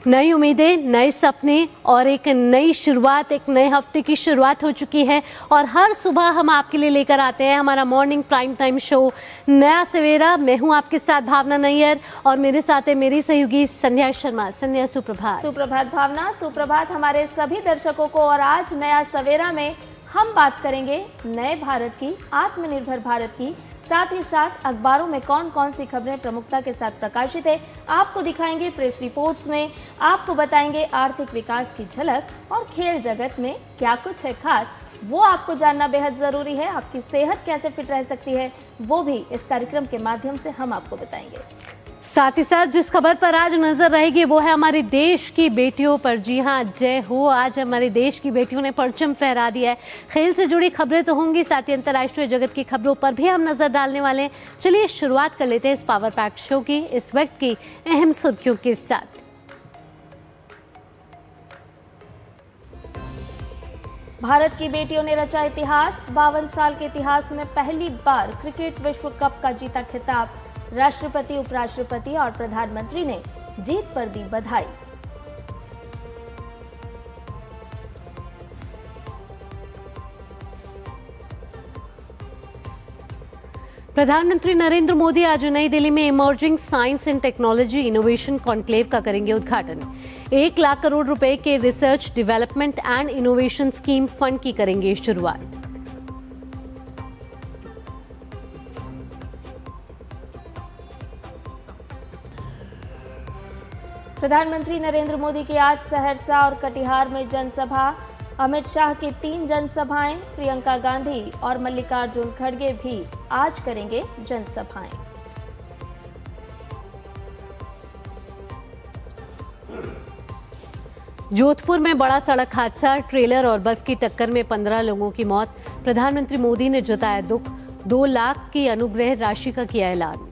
नई उम्मीदें, नए सपने और एक नई शुरुआत, एक नए हफ्ते की शुरुआत हो चुकी है और हर सुबह हम आपके लिए लेकर आते हैं हमारा मॉर्निंग प्राइम टाइम शो नया सवेरा। मैं हूं आपके साथ भावना नैयर और मेरे साथ है मेरी सहयोगी संध्या शर्मा। संध्या, सुप्रभात। सुप्रभात भावना, सुप्रभात हमारे सभी दर्शकों को। और आज नया सवेरा में हम बात करेंगे नए भारत की, आत्मनिर्भर भारत की, साथ ही साथ अखबारों में कौन कौन सी खबरें प्रमुखता के साथ प्रकाशित है आपको दिखाएंगे प्रेस रिपोर्ट्स में, आपको बताएंगे आर्थिक विकास की झलक और खेल जगत में क्या कुछ है खास, वो आपको जानना बेहद जरूरी है। आपकी सेहत कैसे फिट रह सकती है वो भी इस कार्यक्रम के माध्यम से हम आपको बताएंगे। साथ ही साथ जिस खबर पर आज नजर रहेगी वो है हमारे देश की बेटियों पर। जी हाँ, जय हो। आज हमारे देश की बेटियों ने परचम फहरा दिया है। खेल से जुड़ी खबरें तो होंगी, साथ ही अंतर्राष्ट्रीय जगत की खबरों पर भी हम नजर डालने वाले हैं। चलिए शुरुआत कर लेते हैं इस पावर पैक शो की इस वक्त की अहम सुर्खियों के साथ। भारत की बेटियों ने रचा इतिहास। 52 साल के इतिहास में पहली बार क्रिकेट विश्व कप का जीता खिताब। राष्ट्रपति, उपराष्ट्रपति और प्रधानमंत्री ने जीत पर दी बधाई। प्रधानमंत्री नरेंद्र मोदी आज नई दिल्ली में emerging science and technology innovation conclave का करेंगे उद्घाटन। 1 लाख करोड़ रुपए के research, development and innovation scheme fund की करेंगे शुरुआत। प्रधानमंत्री नरेंद्र मोदी की आज सहरसा और कटिहार में जनसभा। अमित शाह की 3 जनसभाएं। प्रियंका गांधी और मल्लिकार्जुन खड़गे भी आज करेंगे जनसभाएं। जोधपुर में बड़ा सड़क हादसा, ट्रेलर और बस की टक्कर में 15 लोगों की मौत। प्रधानमंत्री मोदी ने जताया दुख। 2 लाख की अनुग्रह राशि का किया ऐलान।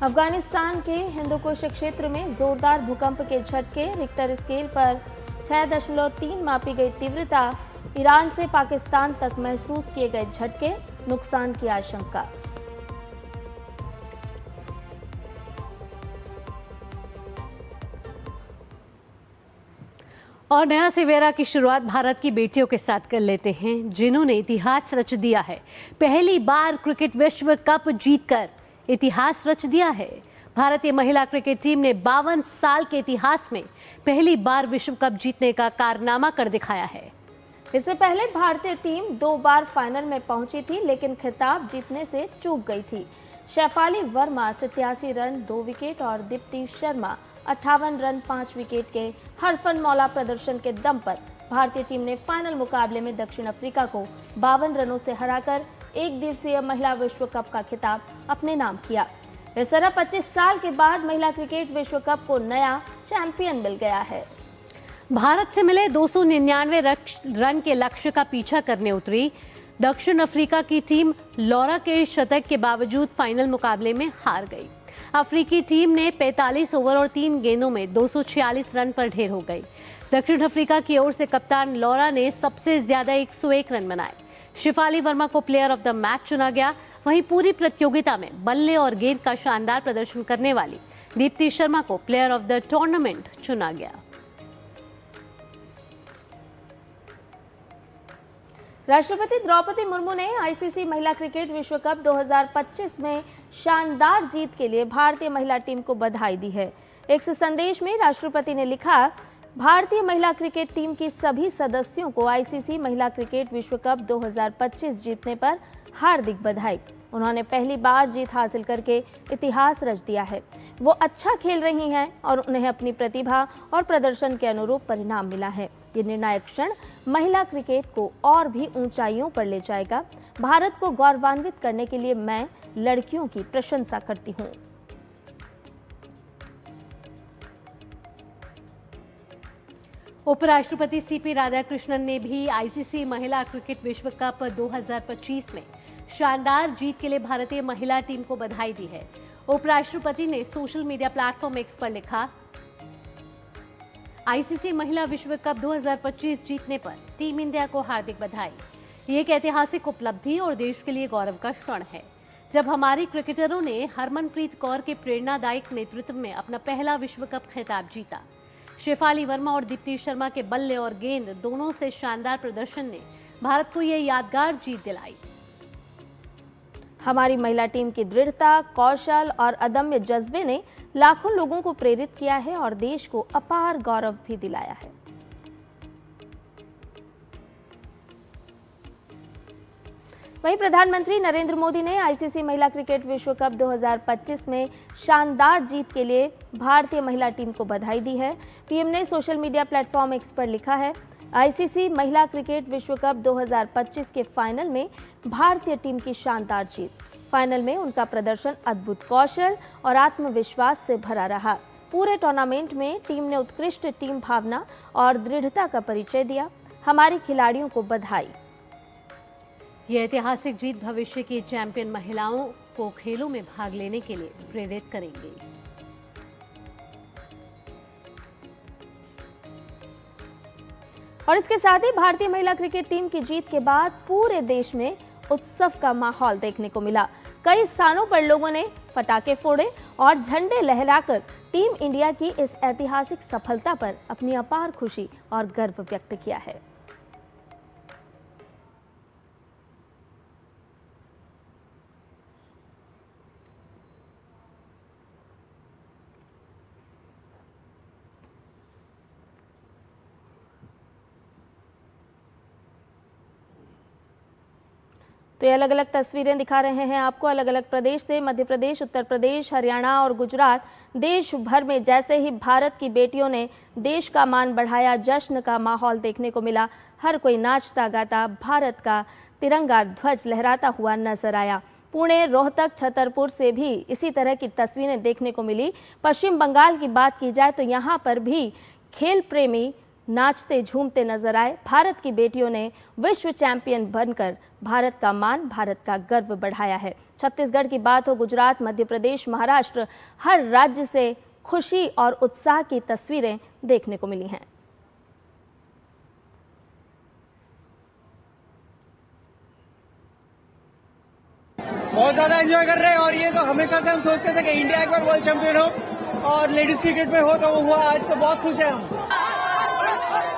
अफगानिस्तान के हिंदुकुश क्षेत्र में जोरदार भूकंप के झटके। रिक्टर स्केल पर 6.3 मापी गई तीव्रता। ईरान से पाकिस्तान तक महसूस किए गए झटके, नुकसान की आशंका। और नया सवेरा की शुरुआत भारत की बेटियों के साथ कर लेते हैं जिन्होंने इतिहास रच दिया है। पहली बार क्रिकेट विश्व कप जीतकर इतिहास रच दिया है। भारतीय महिला क्रिकेट टीम ने 52 साल के इतिहास में पहली बार विश्व कप जीतने का कारनामा कर दिखाया है। इससे पहले भारतीय टीम 2 बार फाइनल में पहुंची थी लेकिन खिताब जीतने से चूक गई थी। शेफाली वर्मा 87 रन 2 विकेट और दीप्ति शर्मा 58 रन 5 विकेट के हरफनमौला प्रदर्शन के दम पर भारतीय टीम ने फाइनल मुकाबले में दक्षिण अफ्रीका को 52 रनों से हराकर एक दिवसीय महिला विश्व कप का खिताब अपने नाम किया। इस तरह 25 साल के बाद महिला क्रिकेट विश्व कप को नया चैंपियन मिल गया है। भारत से मिले 299 रन के लक्ष्य का पीछा करने उतरी दक्षिण अफ्रीका की टीम लॉरा के शतक के बावजूद फाइनल मुकाबले में हार गई। अफ्रीकी टीम ने 45 ओवर और 3 गेंदों में 246 रन पर ढेर हो गई। दक्षिण अफ्रीका की ओर से कप्तान लॉरा ने सबसे ज्यादा 101 रन बनाए। शेफाली वर्मा को प्लेयर ऑफ द मैच चुना गया। वहीं पूरी प्रतियोगिता में बल्ले और गेंद का शानदार प्रदर्शन करने वाली दीप्ति शर्मा को प्लेयर ऑफ द टूर्नामेंट चुना गया। राष्ट्रपति द्रौपदी मुर्मू ने आईसीसी महिला क्रिकेट विश्व कप 2025 में शानदार जीत के लिए भारतीय महिला टीम को बधाई दी है। एक संदेश में राष्ट्रपति ने लिखा, भारतीय महिला क्रिकेट टीम की सभी सदस्यों को आईसीसी महिला क्रिकेट विश्व कप 2025 जीतने पर हार्दिक बधाई। उन्होंने पहली बार जीत हासिल करके इतिहास रच दिया है। वो अच्छा खेल रही हैं और उन्हें अपनी प्रतिभा और प्रदर्शन के अनुरूप परिणाम मिला है। ये निर्णायक क्षण महिला क्रिकेट को और भी ऊंचाइयों पर ले जाएगा। भारत को गौरवान्वित करने के लिए मैं लड़कियों की प्रशंसा करती हूँ। उपराष्ट्रपति सीपी राधाकृष्णन ने भी आईसीसी महिला क्रिकेट विश्व कप 2025 में शानदार जीत के लिए भारतीय महिला टीम को बधाई दी है। उपराष्ट्रपति ने सोशल मीडिया प्लेटफॉर्म एक्स पर लिखा, आईसीसी महिला विश्व कप 2025 जीतने पर टीम इंडिया को हार्दिक बधाई। ये एक ऐतिहासिक उपलब्धि और देश के लिए गौरव का क्षण है जब हमारी क्रिकेटरों ने हरमनप्रीत कौर के प्रेरणादायक नेतृत्व में अपना पहला विश्व कप खिताब जीता। शेफाली वर्मा और दीप्ति शर्मा के बल्ले और गेंद दोनों से शानदार प्रदर्शन ने भारत को यह यादगार जीत दिलाई। हमारी महिला टीम की दृढ़ता, कौशल और अदम्य जज्बे ने लाखों लोगों को प्रेरित किया है और देश को अपार गौरव भी दिलाया है। वहीं प्रधानमंत्री नरेंद्र मोदी ने आईसीसी महिला क्रिकेट विश्व कप 2025 में शानदार जीत के लिए भारतीय महिला टीम को बधाई दी है। पीएम ने सोशल मीडिया प्लेटफॉर्म एक्स पर लिखा है, आईसीसी महिला क्रिकेट विश्व कप 2025 के फाइनल में भारतीय टीम की शानदार जीत। फाइनल में उनका प्रदर्शन अद्भुत कौशल और आत्मविश्वास से भरा रहा। पूरे टूर्नामेंट में टीम ने उत्कृष्ट टीम भावना और दृढ़ता का परिचय दिया। हमारी खिलाड़ियों को बधाई। यह ऐतिहासिक जीत भविष्य की चैंपियन महिलाओं को खेलों में भाग लेने के लिए प्रेरित करेंगे। और इसके साथ ही भारतीय महिला क्रिकेट टीम की जीत के बाद पूरे देश में उत्सव का माहौल देखने को मिला। कई स्थानों पर लोगों ने पटाखे फोड़े और झंडे लहराकर टीम इंडिया की इस ऐतिहासिक सफलता पर अपनी अपार खुशी और गर्व व्यक्त किया है। तो ये अलग अलग तस्वीरें दिखा रहे हैं आपको अलग अलग प्रदेश से। मध्य प्रदेश, उत्तर प्रदेश, हरियाणा और गुजरात देश भर में जैसे ही भारत की बेटियों ने देश का मान बढ़ाया, जश्न का माहौल देखने को मिला। हर कोई नाचता गाता भारत का तिरंगा ध्वज लहराता हुआ नजर आया। पुणे, रोहतक, छतरपुर से भी इसी तरह की तस्वीरें देखने को मिली। पश्चिम बंगाल की बात की जाए तो यहाँ पर भी खेल प्रेमी नाचते झूमते नजर आए। भारत की बेटियों ने विश्व चैंपियन बनकर भारत का मान, भारत का गर्व बढ़ाया है। छत्तीसगढ़ की बात हो, गुजरात, मध्य प्रदेश, महाराष्ट्र, हर राज्य से खुशी और उत्साह की तस्वीरें देखने को मिली हैं। बहुत ज्यादा एंजॉय कर रहे हैं और ये तो हमेशा से हम सोचते थे कि इंडिया एक बार वर्ल्ड चैंपियन हो और लेडीज क्रिकेट में हो, तो वो हुआ। आज तो बहुत खुश है हम।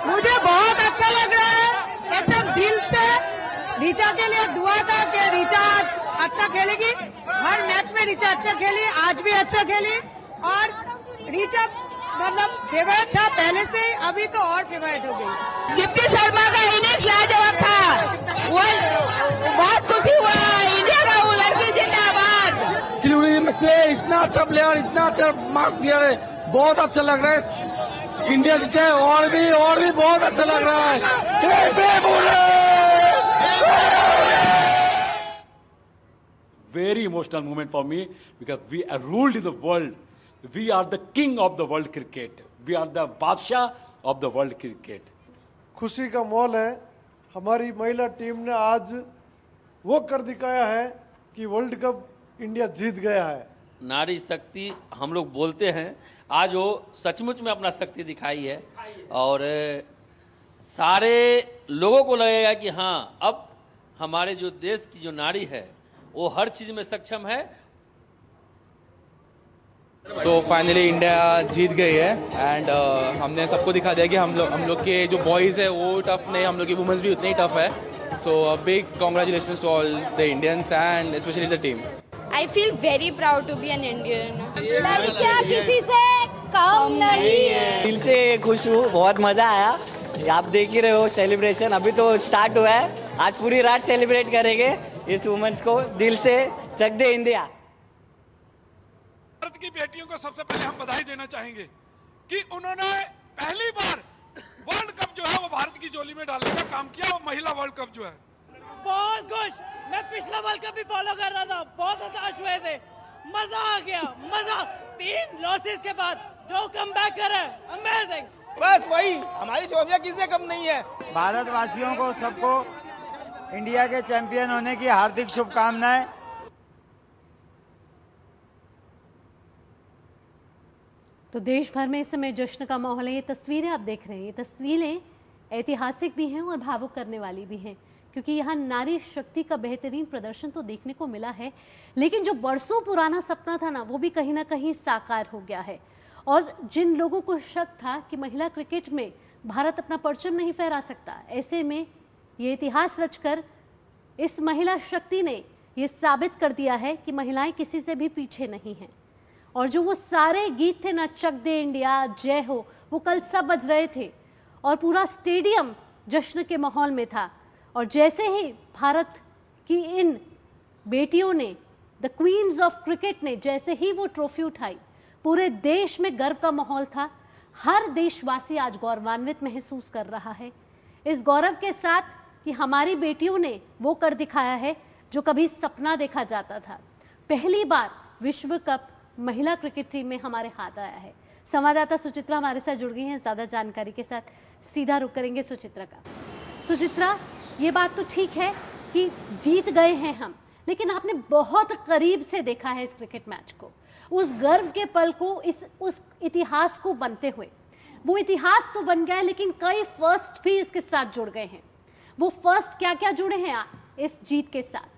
मुझे बहुत अच्छा लग रहा है, एकदम दिल से। रीचा के लिए दुआ था कि रीचा आज अच्छा खेलेगी। हर मैच में रीचा अच्छा खेली, आज भी अच्छा खेली और रीचा मतलब फेवरेट था पहले से, अभी तो और फेवरेट हो गई। दीप्ति शर्मा का इनिंग्स लाजवाब था, वो बहुत खुशी हुआ। इंडिया का वो लड़की जिंदाबाद। सिलीगुड़ी में से इतना अच्छा प्लेयर, इतना अच्छा मार्क्स किया है, बहुत अच्छा लग रहा है। इंडिया जीते और भी बहुत अच्छा लग रहा है। Very emotional moment for me because we are ruled in the world. We are the king of the world cricket. We are the बादशाह of the world cricket. खुशी का माहौल है। हमारी महिला टीम ने आज वो कर दिखाया है कि वर्ल्ड कप इंडिया जीत गया है। नारी शक्ति हम लोग बोलते हैं, आज वो सचमुच में अपना शक्ति दिखाई है और सारे लोगों को लगेगा कि हाँ, अब हमारे जो देश की जो नारी है वो हर चीज़ में सक्षम है। तो फाइनली इंडिया जीत गई है एंड हमने सबको दिखा दिया कि हम लोग के जो बॉयज़ है वो टफ नहीं, हम लोग की वुमेन्स भी उतनी ही टफ है। So big congratulations to all the Indians and specially the team. I feel very proud to be an Indian. लड़कियां किसी से कम नहीं है। दिल से खुश हूँ, बहुत मजा आया। आप देख ही रहे हो सेलिब्रेशन अभी तो स्टार्ट हुआ है। आज पूरी रात सेलिब्रेट करेंगे इस वुमेन्स को। दिल से चक दे इंडिया। भारत की बेटियों को सबसे पहले हम बधाई देना चाहेंगे कि उन्होंने पहली बार वर्ल्ड कप जो है वो भारत की झोली में डालने का काम किया। वो महिला वर्ल्ड कप जो है बहुत खुश। मैं पिछला वर्ल्ड कप भी फॉलो कर रहा था, बहुत हताश हुए थे। मजा आ गया, मजा। 3 लॉसेस के बाद जो कमबैक करे, अमेजिंग। बस वही हमारी जोबिया किसी कम नहीं है। भारतवासियों को सबको इंडिया के चैंपियन होने की हार्दिक शुभकामनाएं। तो देश भर में इस समय जश्न का माहौल है। ये तस्वीरें आप देख रहे हैं, ये तस्वीरें ऐतिहासिक भी हैं और भावुक करने वाली भी हैं, क्योंकि यहाँ नारी शक्ति का बेहतरीन प्रदर्शन तो देखने को मिला है, लेकिन जो बरसों पुराना सपना था ना, वो भी कहीं ना कहीं साकार हो गया है। और जिन लोगों को शक था कि महिला क्रिकेट में भारत अपना परचम नहीं फहरा सकता, ऐसे में ये इतिहास रचकर इस महिला शक्ति ने ये साबित कर दिया है कि महिलाएं किसी से भी पीछे नहीं हैं। और जो वो सारे गीत थे ना, चक दे इंडिया, जय हो, वो कल सब बज रहे थे और पूरा स्टेडियम जश्न के माहौल में था। और जैसे ही भारत की इन बेटियों ने, द क्वींस ऑफ क्रिकेट ने, जैसे ही वो ट्रॉफी उठाई, पूरे देश में गर्व का माहौल था। हर देशवासी आज गौरवान्वित महसूस कर रहा है, इस गौरव के साथ कि हमारी बेटियों ने वो कर दिखाया है जो कभी सपना देखा जाता था। पहली बार विश्व कप महिला क्रिकेट टीम में हमारे हाथ आया है। संवाददाता सुचित्रा हमारे साथ जुड़ गई हैं ज़्यादा जानकारी के साथ। सीधा रुख करेंगे सुचित्रा का। सुचित्रा, ये बात तो ठीक है कि जीत गए हैं हम, लेकिन आपने बहुत करीब से देखा है इस क्रिकेट मैच को, उस गर्व के पल को, उस इतिहास को बनते हुए। वो इतिहास तो बन गया है, लेकिन कई फर्स्ट भी इसके साथ जुड़ गए हैं। वो फर्स्ट क्या क्या जुड़े हैं इस जीत के साथ?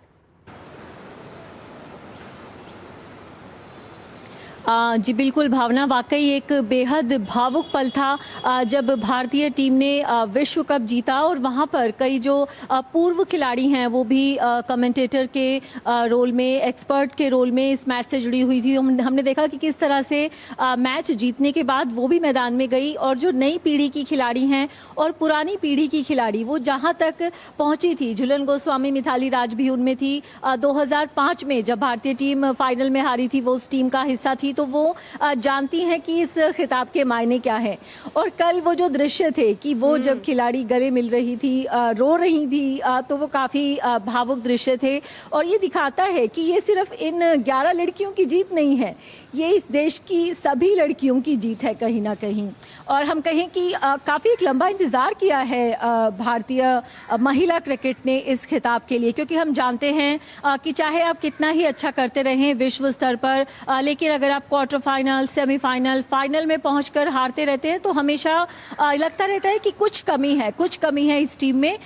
जी बिल्कुल भावना, वाकई एक बेहद भावुक पल था जब भारतीय टीम ने विश्व कप जीता और वहाँ पर कई जो पूर्व खिलाड़ी हैं वो भी कमेंटेटर के रोल में, एक्सपर्ट के रोल में इस मैच से जुड़ी हुई थी। हमने देखा कि किस तरह से मैच जीतने के बाद वो भी मैदान में गई और जो नई पीढ़ी की खिलाड़ी हैं और पुरानी पीढ़ी की खिलाड़ी, वो जहाँ तक पहुँची थी, झूलन गोस्वामी, मिथाली राज भी उनमें थी। 2005 में जब भारतीय टीम फाइनल में हारी थी, वो उस टीम का हिस्सा थी, तो वो जानती हैं कि इस खिताब के मायने क्या है। और कल वो जो दृश्य थे कि वो जब खिलाड़ी गले मिल रही थी, रो रही थी, तो वो काफ़ी भावुक दृश्य थे। और ये दिखाता है कि ये सिर्फ इन 11 लड़कियों की जीत नहीं है, ये इस देश की सभी लड़कियों की जीत है कहीं ना कहीं। और हम कहें कि काफ़ी एक लंबा इंतज़ार किया है भारतीय महिला क्रिकेट ने इस खिताब के लिए, क्योंकि हम जानते हैं कि चाहे आप कितना ही अच्छा करते रहें विश्व स्तर पर, लेकिन अगर आप क्वार्टर फाइनल, सेमीफाइनल, फाइनल में पहुंचकर हारते रहते हैं तो हमेशा लगता रहता है कि कुछ कमी है इस टीम में।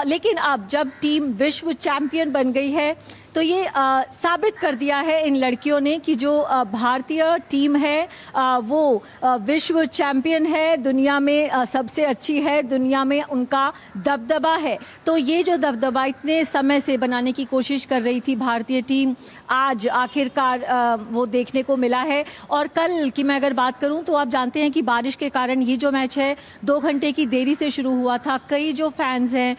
लेकिन अब जब टीम विश्व चैंपियन बन गई है तो ये साबित कर दिया है इन लड़कियों ने कि जो भारतीय टीम है वो विश्व चैंपियन है, दुनिया में सबसे अच्छी है, दुनिया में उनका दबदबा है। तो ये जो दबदबा इतने समय से बनाने की कोशिश कर रही थी भारतीय टीम, आज आखिरकार वो देखने को मिला है। और कल की मैं अगर बात करूं तो आप जानते हैं कि बारिश के कारण ये जो मैच है 2 घंटे की देरी से शुरू हुआ था। कई जो फैंस हैं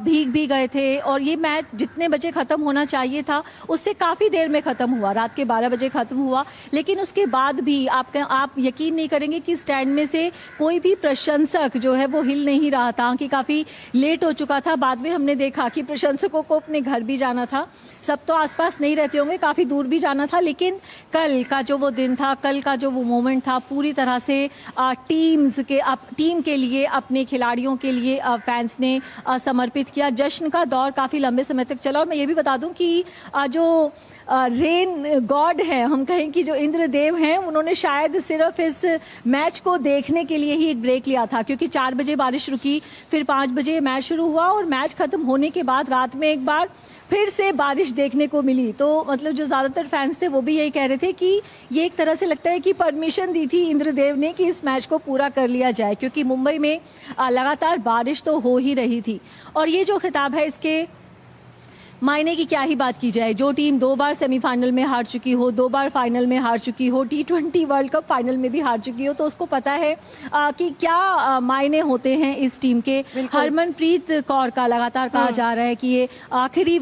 भीग भी गए थे और ये मैच जितने बजे ख़त्म होना चाहिए था उससे काफ़ी देर में ख़त्म हुआ, रात के 12 बजे ख़त्म हुआ। लेकिन उसके बाद भी आप यकीन नहीं करेंगे कि स्टैंड में से कोई भी प्रशंसक जो है वो हिल नहीं रहा था, कि काफ़ी लेट हो चुका था। बाद में हमने देखा कि प्रशंसकों को अपने घर भी जाना था, सब तो आसपास नहीं रहते होंगे, काफ़ी दूर भी जाना था। लेकिन कल का जो वो दिन था, कल का जो वो मोमेंट था, पूरी तरह से टीम के लिए, अपने खिलाड़ियों के लिए फैंस ने समर्पित किया। जश्न का दौर काफ़ी लंबे समय तक चला। और मैं ये भी बता दूं कि जो रेन गॉड हैं, हम कहें कि जो इंद्रदेव हैं, उन्होंने शायद सिर्फ इस मैच को देखने के लिए ही एक ब्रेक लिया था, क्योंकि 4 बजे बारिश रुकी, फिर 5 बजे मैच शुरू हुआ और मैच ख़त्म होने के बाद रात में एक बार फिर से बारिश देखने को मिली। तो मतलब जो ज़्यादातर फैंस थे वो भी यही कह रहे थे कि ये एक तरह से लगता है कि परमिशन दी थी इंद्रदेव ने कि इस मैच को पूरा कर लिया जाए, क्योंकि मुंबई में लगातार बारिश तो हो ही रही थी। और ये जो खिताब है, इसके मायने की क्या ही बात की जाए। जो टीम 2 बार सेमीफाइनल में हार चुकी हो, 2 बार फाइनल में हार चुकी हो, T20 वर्ल्ड कप फाइनल में भी हार चुकी हो, तो उसको पता है कि क्या मायने होते हैं इस टीम के। हरमनप्रीत कौर का लगातार कहा जा रहा है कि ये आखिरी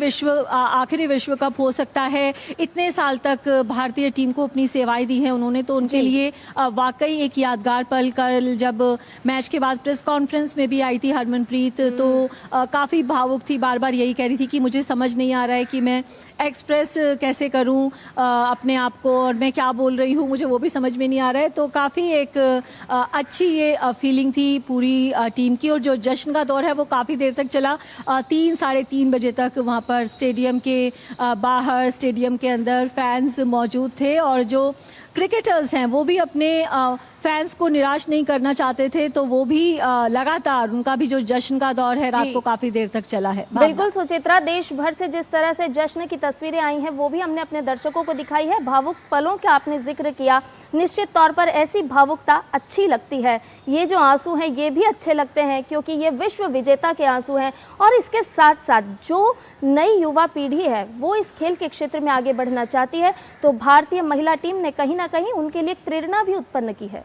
विश्व कप हो सकता है। इतने साल तक भारतीय टीम को अपनी सेवाएं दी हैं उन्होंने, तो उनके लिए वाकई एक यादगार पल। कल जब मैच के बाद प्रेस कॉन्फ्रेंस में भी आई थी हरमनप्रीत, तो काफ़ी भावुक थी, बार बार यही कह रही थी कि मुझे समझ नहीं आ रहा है कि मैं एक्सप्रेस कैसे करूं अपने आप को, और मैं क्या बोल रही हूं मुझे वो भी समझ में नहीं आ रहा है। तो काफ़ी एक अच्छी ये फीलिंग थी पूरी टीम की। और जो जश्न का दौर है वो काफ़ी देर तक चला, 3 साढ़े 3 बजे तक वहाँ पर स्टेडियम के बाहर, स्टेडियम के अंदर फैंस मौजूद थे। और जो क्रिकेटर्स हैं वो भी अपने फैंस को निराश नहीं करना चाहते थे, तो वो भी लगातार उनका भी जो जश्न का दौर है रात को काफी देर तक चला है। बिल्कुल सुचित्रा, देश भर से जिस तरह से जश्न की तस्वीरें आई हैं वो भी हमने अपने दर्शकों को दिखाई है। भावुक पलों का आपने जिक्र किया, निश्चित तौर पर ऐसी भावुकता अच्छी लगती है। ये जो आंसू हैं ये भी अच्छे लगते हैं क्योंकि ये विश्व विजेता के आंसू हैं और इसके साथ साथ जो नई युवा पीढ़ी है वो इस खेल के क्षेत्र में आगे बढ़ना चाहती है, तो भारतीय महिला टीम ने कहीं ना कहीं उनके लिए प्रेरणा भी उत्पन्न की है।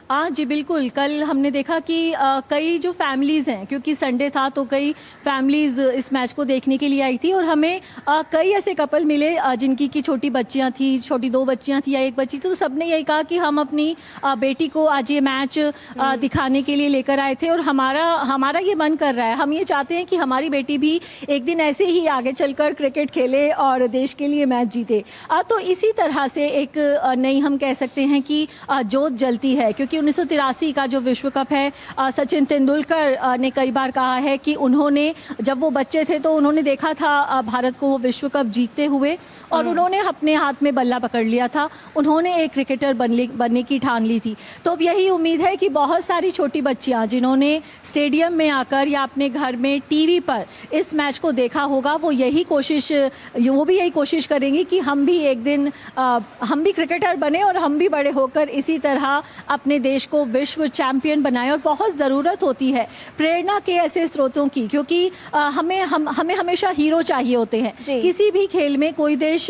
हाँ जी बिल्कुल, कल हमने देखा कि कई जो फैमिलीज़ हैं, क्योंकि संडे था तो कई फैमिलीज़ इस मैच को देखने के लिए आई थी और हमें कई ऐसे कपल मिले जिनकी की छोटी बच्चियां थी, छोटी 2 बच्चियां थी या 1 बच्ची थी, तो सबने यही कहा कि हम अपनी बेटी को आज ये मैच दिखाने के लिए लेकर आए थे और हमारा ये मन कर रहा है, हम ये चाहते हैं कि हमारी बेटी भी एक दिन ऐसे ही आगे चलकर क्रिकेट खेले और देश के लिए मैच जीते। तो इसी तरह से एक नई हम कह सकते हैं कि जोत जलती है, क्योंकि 1983 का जो विश्व कप है, सचिन तेंदुलकर ने कई बार कहा है कि उन्होंने जब वो बच्चे थे तो उन्होंने देखा था भारत को वो विश्व कप जीतते हुए और उन्होंने अपने हाथ में बल्ला पकड़ लिया था, उन्होंने एक क्रिकेटर बनने की ठान ली थी। तो अब यही उम्मीद है कि बहुत सारी छोटी बच्चियां जिन्होंने स्टेडियम में आकर या अपने घर में टीवी पर इस मैच को देखा होगा, वो भी यही कोशिश करेंगी कि हम भी एक दिन हम भी क्रिकेटर बने और हम भी बड़े होकर इसी तरह अपने देश को विश्व चैंपियन बनाए। और बहुत ज़रूरत होती है प्रेरणा के ऐसे स्रोतों की, क्योंकि हमें हमेशा हीरो चाहिए होते हैं। किसी भी खेल में कोई देश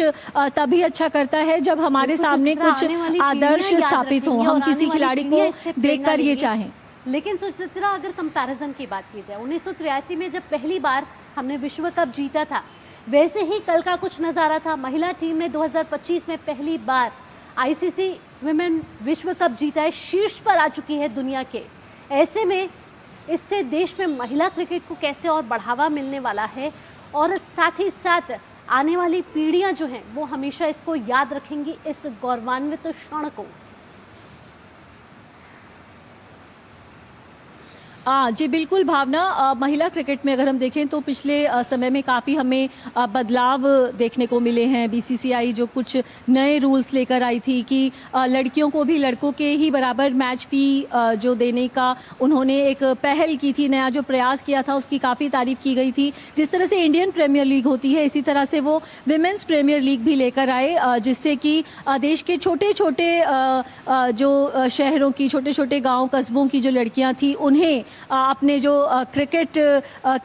तभी अच्छा करता है जब हमारे सामने कुछ आदर्श स्थापित हों, हम किसी खिलाड़ी को देखकर ये चाहें। लेकिन सुचित्रा, अगर कंपैरिजन की बात की जाए, 1983 में जब पहली बार हमने विश्व कप जीता था, वैसे ही कल का कुछ नज़ारा था। महिला टीम ने 2025 में पहली बार आईसीसी विमेन विश्व कप जीता है, शीर्ष पर आ चुकी है दुनिया के। ऐसे में इससे देश में महिला क्रिकेट को कैसे और बढ़ावा मिलने वाला है और साथ ही साथ आने वाली पीढ़ियां जो हैं वो हमेशा इसको याद रखेंगी, इस गौरवान्वित क्षण को। जी बिल्कुल भावना, महिला क्रिकेट में अगर हम देखें तो पिछले समय में काफ़ी हमें बदलाव देखने को मिले हैं। बीसीसीआई जो कुछ नए रूल्स लेकर आई थी कि लड़कियों को भी लड़कों के ही बराबर मैच फी जो देने का उन्होंने एक पहल की थी, नया जो प्रयास किया था उसकी काफ़ी तारीफ की गई थी। जिस तरह से इंडियन प्रीमियर लीग होती है इसी तरह से वो विमेंस प्रीमियर लीग भी लेकर आए, जिससे कि देश के छोटे छोटे जो शहरों की, छोटे छोटे गाँव कस्बों की जो लड़कियाँ थी उन्हें अपने जो क्रिकेट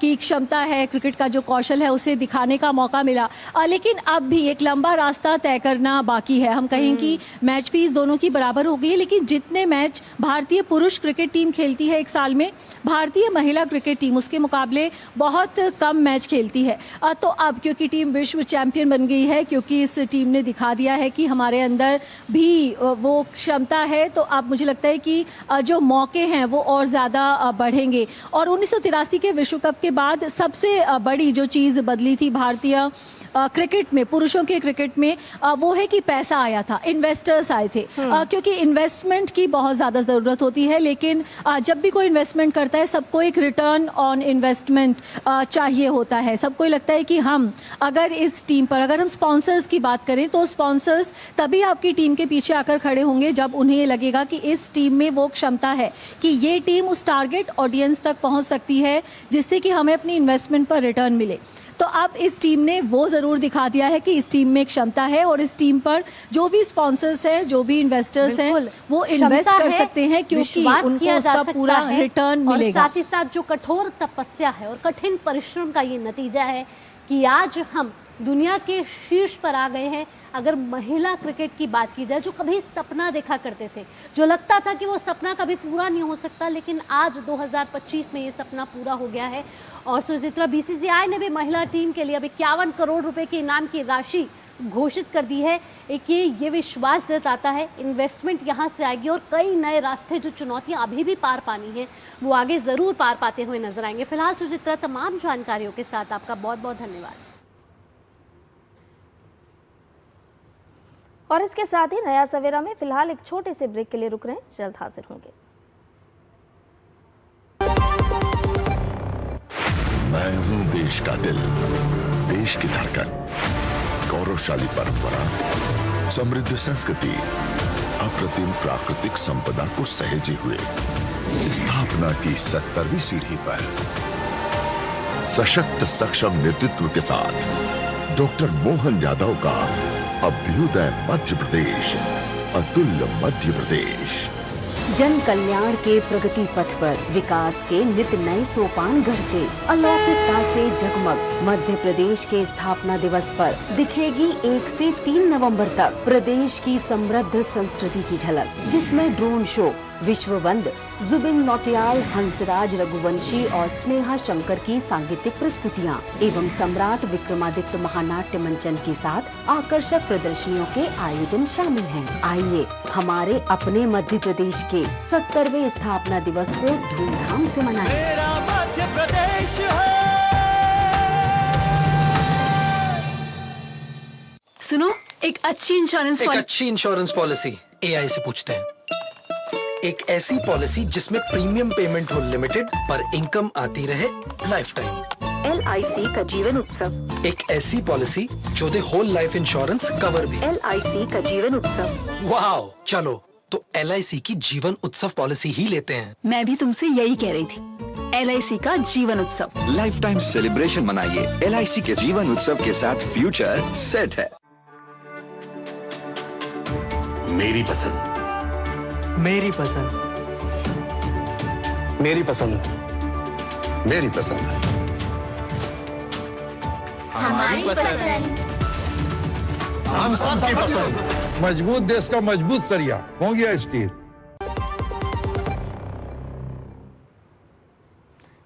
की क्षमता है, क्रिकेट का जो कौशल है उसे दिखाने का मौका मिला। लेकिन अब भी एक लंबा रास्ता तय करना बाकी है। हम कहें कि मैच फीस दोनों की बराबर हो गई है, लेकिन जितने मैच भारतीय पुरुष क्रिकेट टीम खेलती है एक साल में, भारतीय महिला क्रिकेट टीम उसके मुकाबले बहुत कम मैच खेलती है। तो अब क्योंकि टीम विश्व चैंपियन बन गई है, क्योंकि इस टीम ने दिखा दिया है कि हमारे अंदर भी वो क्षमता है, तो अब मुझे लगता है कि जो मौके हैं वो और ज़्यादा बढ़ेंगे। और 1983 के विश्व कप के बाद सबसे बड़ी जो चीज़ बदली थी भारतीय क्रिकेट में, पुरुषों के क्रिकेट में, वो है कि पैसा आया था, इन्वेस्टर्स आए थे। क्योंकि इन्वेस्टमेंट की बहुत ज़्यादा ज़रूरत होती है, लेकिन जब भी कोई इन्वेस्टमेंट करता है सबको एक रिटर्न ऑन इन्वेस्टमेंट चाहिए होता है। सबको लगता है कि हम अगर इस टीम पर, अगर हम स्पॉन्सर्स की बात करें तो स्पॉन्सर्स तभी आपकी टीम के पीछे आकर खड़े होंगे जब उन्हें ये लगेगा कि इस टीम में वो क्षमता है कि ये टीम उस टारगेट ऑडियंस तक पहुँच सकती है जिससे कि हमें अपनी इन्वेस्टमेंट पर रिटर्न मिले। तो अब इस टीम ने वो ज़रूर दिखा दिया है कि इस टीम में एक क्षमता है और इस टीम पर जो भी स्पॉन्सर्स हैं, जो भी इन्वेस्टर्स हैं, वो इन्वेस्ट कर सकते हैं क्योंकि उनको उसका पूरा रिटर्न मिलेगा। साथ ही साथ जो कठोर तपस्या है और कठिन परिश्रम का ये नतीजा है कि आज हम दुनिया के शीर्ष पर आ गए हैं। अगर महिला क्रिकेट की बात की जाए, जो कभी सपना देखा करते थे, जो लगता था कि वो सपना कभी पूरा नहीं हो सकता, लेकिन आज 2025 में ये सपना पूरा हो गया है। और सुचित्रा, बीसीसीआई ने भी महिला टीम के लिए अब 51 करोड़ रुपए के इनाम की राशि घोषित कर दी है। एक ये विश्वास जताता है इन्वेस्टमेंट यहाँ से आएगी और कई नए रास्ते, जो चुनौतियाँ अभी भी पार पानी है, वो आगे ज़रूर पार पाते हुए नजर आएंगे। फिलहाल सुचित्रा, तमाम जानकारियों के साथ आपका बहुत बहुत धन्यवाद। और इसके साथ ही नया सवेरा में फिलहाल एक छोटे से ब्रेक के लिए रुक रहे हैं, जल्द हाजिर होंगे। मैं हूं देश का दिल, देश की धड़कन, गौरवशाली परंपरा, समृद्ध संस्कृति, अप्रतिम प्राकृतिक संपदा को सहेजे हुए स्थापना की 70वीं सीढ़ी पर सशक्त सक्षम नेतृत्व के साथ डॉक्टर मोहन यादव का अभ्युदय मध्य प्रदेश, अतुल्य मध्य प्रदेश। जन कल्याण के प्रगति पथ पर विकास के नित नए सोपान गढ़ते अलौकिकता से जगमग मध्य प्रदेश के स्थापना दिवस पर दिखेगी 1 से 3 नवंबर तक प्रदेश की समृद्ध संस्कृति की झलक, जिसमें ड्रोन शो, विश्ववंद, जुबिन नौटियाल, हंसराज रघुवंशी और स्नेहा शंकर की सांगीतिक प्रस्तुतियां एवं सम्राट विक्रमादित्य महानाट्य मंचन के साथ आकर्षक प्रदर्शनियों के आयोजन शामिल हैं। आइए हमारे अपने मध्य प्रदेश के 70वें स्थापना दिवस को धूमधाम से मनाएं। मेरा मध्य प्रदेश है। सुनो, एक अच्छी इंश्योरेंस पॉलिसी एआई से पूछते हैं। एक ऐसी पॉलिसी जिसमें प्रीमियम पेमेंट हो लिमिटेड पर इनकम आती रहे लाइफ टाइम। LIC का जीवन उत्सव। एक ऐसी पॉलिसी जो दे होल लाइफ इंश्योरेंस कवर भी। LIC का जीवन उत्सव। वाओ, चलो तो LIC की जीवन उत्सव पॉलिसी ही लेते हैं। मैं भी तुमसे यही कह रही थी, LIC का जीवन उत्सव। लाइफ टाइम सेलिब्रेशन मनाइए LIC के जीवन उत्सव के साथ, फ्यूचर सेट है। मेरी पसंद, मेरी पसंद, मेरी पसंद, मेरी पसंद, हमारी पसंद, हम सबकी पसंद। मजबूत देश का मजबूत सरिया हो गया स्टील।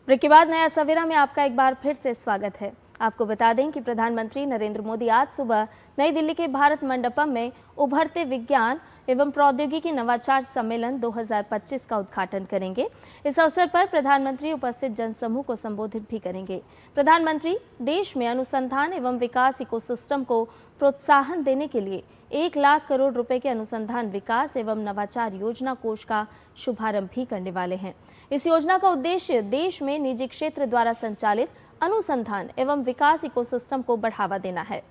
ब्रेक के बाद नया सवेरा में आपका एक बार फिर से स्वागत है। आपको बता दें कि प्रधानमंत्री नरेंद्र मोदी आज सुबह नई दिल्ली के भारत मंडपम में उभरते विज्ञान एवं प्रौद्योगिकी नवाचार सम्मेलन 2025 का उद्घाटन करेंगे। इस अवसर पर प्रधानमंत्री उपस्थित जनसमूह को संबोधित भी करेंगे। प्रधानमंत्री देश में अनुसंधान एवं विकास इकोसिस्टम को प्रोत्साहन देने के लिए 1 लाख करोड़ रुपए के अनुसंधान विकास एवं नवाचार योजना कोष का शुभारंभ भी करने वाले हैं। इस योजना का उद्देश्य देश में निजी क्षेत्र द्वारा संचालित अनुसंधान एवं विकास इकोसिस्टम को बढ़ावा देना है।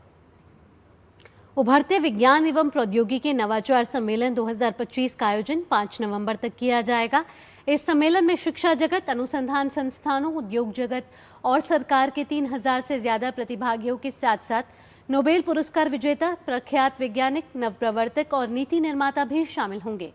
उभरते विज्ञान एवं प्रौद्योगिकी नवाचार सम्मेलन 2025 का आयोजन 5 नवंबर तक किया जाएगा। इस सम्मेलन में शिक्षा जगत, अनुसंधान संस्थानों, उद्योग जगत और सरकार के 3000 से ज्यादा प्रतिभागियों के साथ साथ नोबेल पुरस्कार विजेता, प्रख्यात वैज्ञानिक, नवप्रवर्तक और नीति निर्माता भी शामिल होंगे।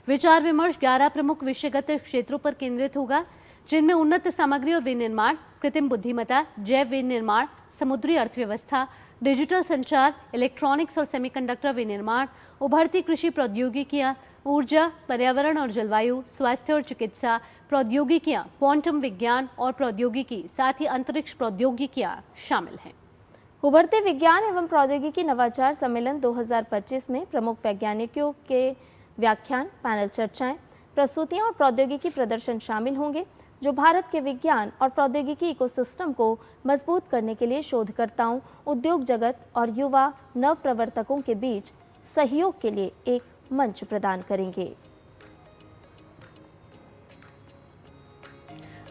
विचार विमर्श 11 प्रमुख विषयगत क्षेत्रों पर केंद्रित होगा, जिनमें उन्नत सामग्री और विनिर्माण, कृत्रिम बुद्धिमत्ता, जैव विनिर्माण, समुद्री अर्थव्यवस्था, डिजिटल संचार, इलेक्ट्रॉनिक्स और सेमीकंडक्टर विनिर्माण, उभरती कृषि प्रौद्योगिकियां, ऊर्जा, पर्यावरण और जलवायु, स्वास्थ्य और चिकित्सा प्रौद्योगिकियां, क्वांटम विज्ञान और प्रौद्योगिकी, साथ ही अंतरिक्ष प्रौद्योगिकियां शामिल हैं। उभरते विज्ञान एवं प्रौद्योगिकी नवाचार सम्मेलन 2025 में प्रमुख वैज्ञानिकों के व्याख्यान, पैनल चर्चाएं, प्रस्तुतियां और प्रौद्योगिकी प्रदर्शन शामिल होंगे, जो भारत के विज्ञान और प्रौद्योगिकी इकोसिस्टम को मजबूत करने के लिए शोधकर्ताओं, उद्योग जगत और युवा नवप्रवर्तकों के बीच सहयोग के लिए एक मंच प्रदान करेंगे।